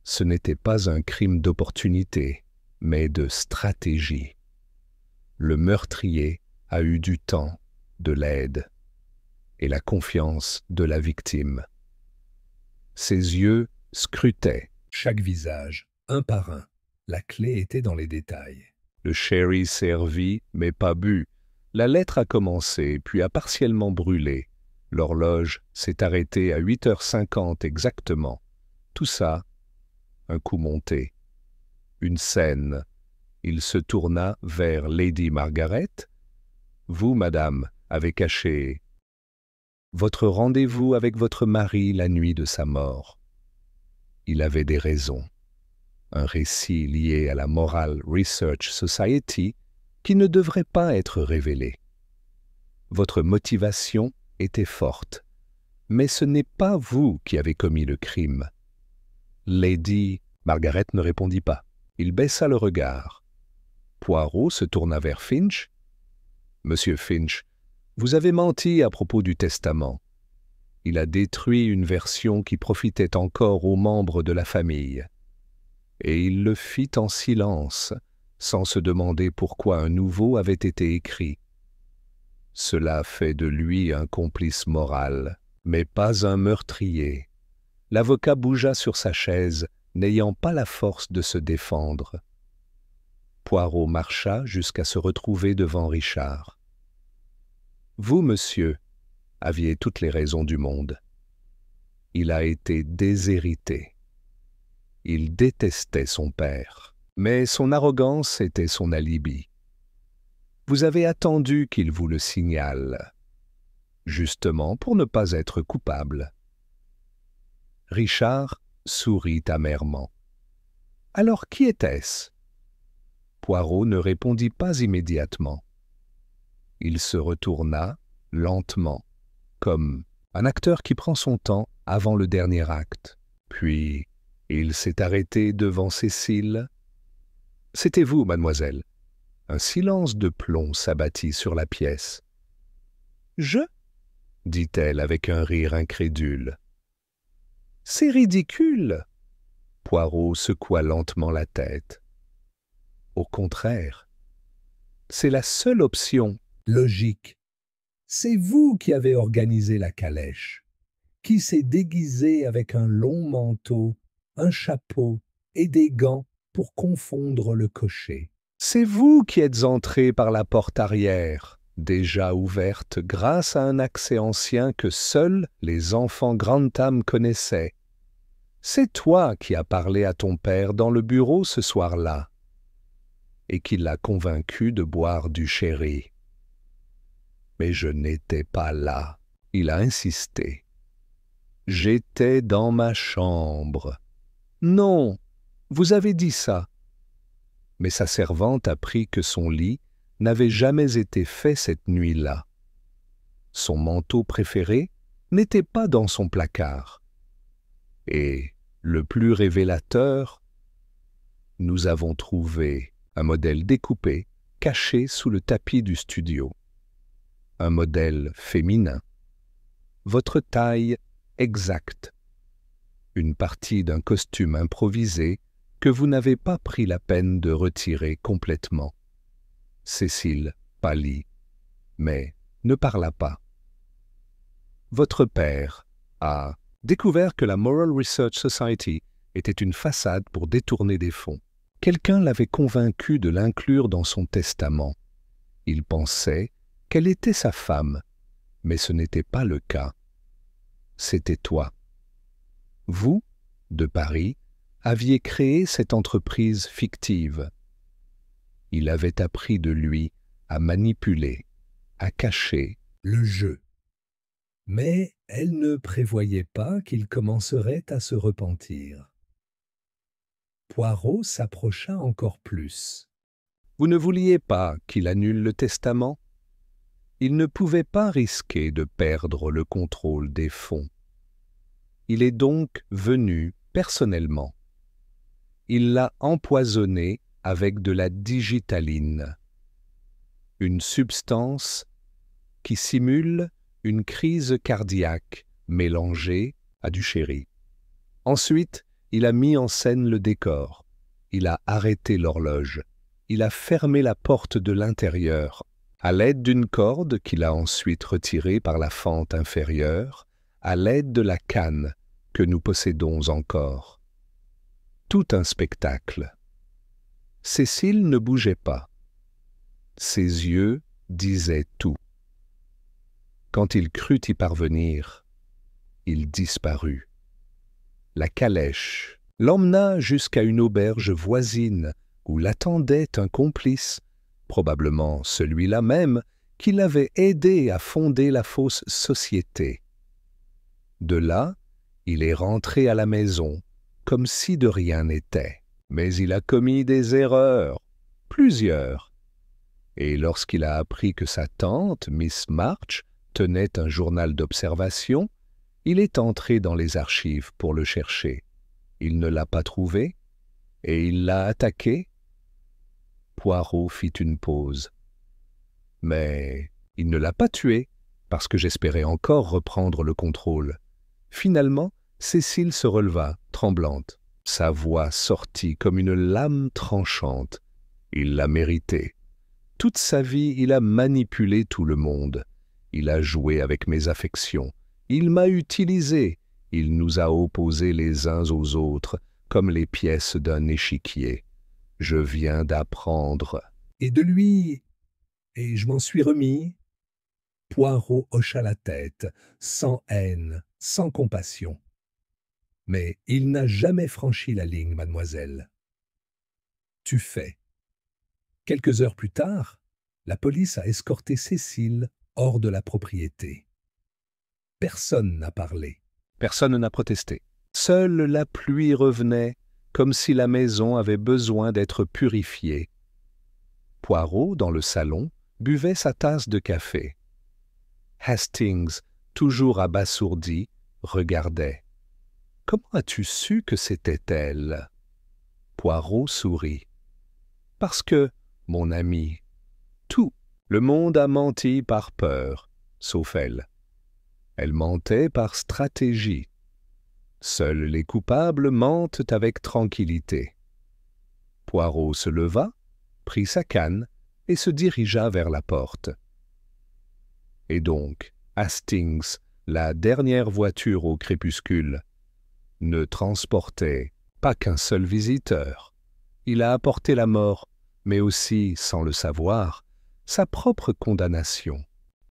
S1: Ce n'était pas un crime d'opportunité, mais de stratégie. Le meurtrier a eu du temps, de l'aide et la confiance de la victime. Ses yeux scrutaient
S2: chaque visage, un par un. La clé était dans les détails.
S1: Le sherry servi, mais pas bu. La lettre a commencé, puis a partiellement brûlé. L'horloge s'est arrêtée à 8h50 exactement. Tout ça, un coup monté. Une scène. Il se tourna vers Lady Margaret. « Vous, madame, avez caché votre rendez-vous avec votre mari la nuit de sa mort. Il avait des raisons. un récit lié à la Moral Research Society qui ne devrait pas être révélé. Votre motivation était forte, mais ce n'est pas vous qui avez commis le crime. Lady Margaret ne répondit pas. Il baissa le regard. Poirot se tourna vers Finch. « Monsieur Finch, vous avez menti à propos du testament. Il a détruit une version qui profitait encore aux membres de la famille. Et il le fit en silence, sans se demander pourquoi un nouveau avait été écrit. Cela fait de lui un complice moral, mais pas un meurtrier. » L'avocat bougea sur sa chaise, n'ayant pas la force de se défendre. Poirot marcha jusqu'à se retrouver devant Richard. « Vous, monsieur, aviez toutes les raisons du monde. Il a été déshérité. Il détestait son père, mais son arrogance était son alibi. Vous avez attendu qu'il vous le signale, justement pour ne pas être coupable. » Richard sourit amèrement. « Alors qui était-ce » Poirot ne répondit pas immédiatement. Il se retourna lentement, comme un acteur qui prend son temps avant le dernier acte. Puis il s'est arrêté devant Cécile. « C'était vous, mademoiselle. » Un silence de plomb s'abattit sur la pièce. « Je » dit-elle avec un rire incrédule. « C'est ridicule !» Poirot secoua lentement la tête. « Au contraire, c'est la seule option
S2: logique. C'est vous qui avez organisé la calèche, qui s'est déguisé avec un long manteau, un chapeau et des gants pour confondre le cocher.
S1: C'est vous qui êtes entré par la porte arrière, déjà ouverte grâce à un accès ancien que seuls les enfants Grantham connaissaient. C'est toi qui as parlé à ton père dans le bureau ce soir-là, et qui l'a convaincu de boire du sherry. Mais je n'étais pas là, il a insisté. J'étais dans ma chambre. Non, vous avez dit ça. Mais sa servante apprit que son lit n'avait jamais été fait cette nuit-là. Son manteau préféré n'était pas dans son placard. Et, le plus révélateur, nous avons trouvé un modèle découpé, caché sous le tapis du studio. Un modèle féminin. Votre taille exacte. Une partie d'un costume improvisé que vous n'avez pas pris la peine de retirer complètement. Cécile pâlit, mais ne parla pas. Votre père a découvert que la Moral Research Society était une façade pour détourner des fonds. Quelqu'un l'avait convaincu de l'inclure dans son testament. Il pensait qu'elle était sa femme, mais ce n'était pas le cas. C'était toi. Vous, de Paris, aviez créé cette entreprise fictive. Il avait appris de lui à manipuler, à cacher
S2: le jeu. Mais elle ne prévoyait pas qu'il commencerait à se repentir. Poirot s'approcha encore plus.
S1: Vous ne vouliez pas qu'il annule le testament? Il ne pouvait pas risquer de perdre le contrôle des fonds. Il est donc venu personnellement. Il l'a empoisonné avec de la digitaline, une substance qui simule une crise cardiaque mélangée à du sherry. Ensuite, il a mis en scène le décor. Il a arrêté l'horloge. Il a fermé la porte de l'intérieur à l'aide d'une corde qu'il a ensuite retirée par la fente inférieure, à l'aide de la canne que nous possédons encore. Tout un spectacle. Cécile ne bougeait pas. Ses yeux disaient tout. Quand il crut y parvenir, il disparut. La calèche l'emmena jusqu'à une auberge voisine où l'attendait un complice, probablement celui-là même qui l'avait aidé à fonder la fausse société. De là, il est rentré à la maison, comme si de rien n'était. Mais il a commis des erreurs, plusieurs. Et lorsqu'il a appris que sa tante, Miss March, tenait un journal d'observation, il est entré dans les archives pour le chercher. Il ne l'a pas trouvé, et il l'a attaqué. Poirot fit une pause. Mais il ne l'a pas tué, parce que j'espérais encore reprendre le contrôle. Finalement, Cécile se releva, tremblante. Sa voix sortit comme une lame tranchante. Il l'a mérité. Toute sa vie, il a manipulé tout le monde. Il a joué avec mes affections. Il m'a utilisé. Il nous a opposés les uns aux autres, comme les pièces d'un échiquier. Je viens d'apprendre.
S2: Et de lui, et je m'en suis remis. Poirot hocha la tête, sans haine, sans compassion. Mais il n'a jamais franchi la ligne, mademoiselle. Tu fais. Quelques heures plus tard, la police a escorté Cécile hors de la propriété. Personne n'a parlé.
S1: Personne n'a protesté. Seule la pluie revenait, comme si la maison avait besoin d'être purifiée. Poirot, dans le salon, buvait sa tasse de café. Hastings, toujours abasourdi, regardait. « Comment as-tu su que c'était elle ?» Poirot sourit. « Parce que, mon ami, tout le monde a menti par peur, sauf elle. Elle mentait par stratégie. Seuls les coupables mentent avec tranquillité. » Poirot se leva, prit sa canne et se dirigea vers la porte. Et donc, Hastings, la dernière voiture au crépuscule, ne transportait pas qu'un seul visiteur. Il a apporté la mort, mais aussi, sans le savoir, sa propre condamnation.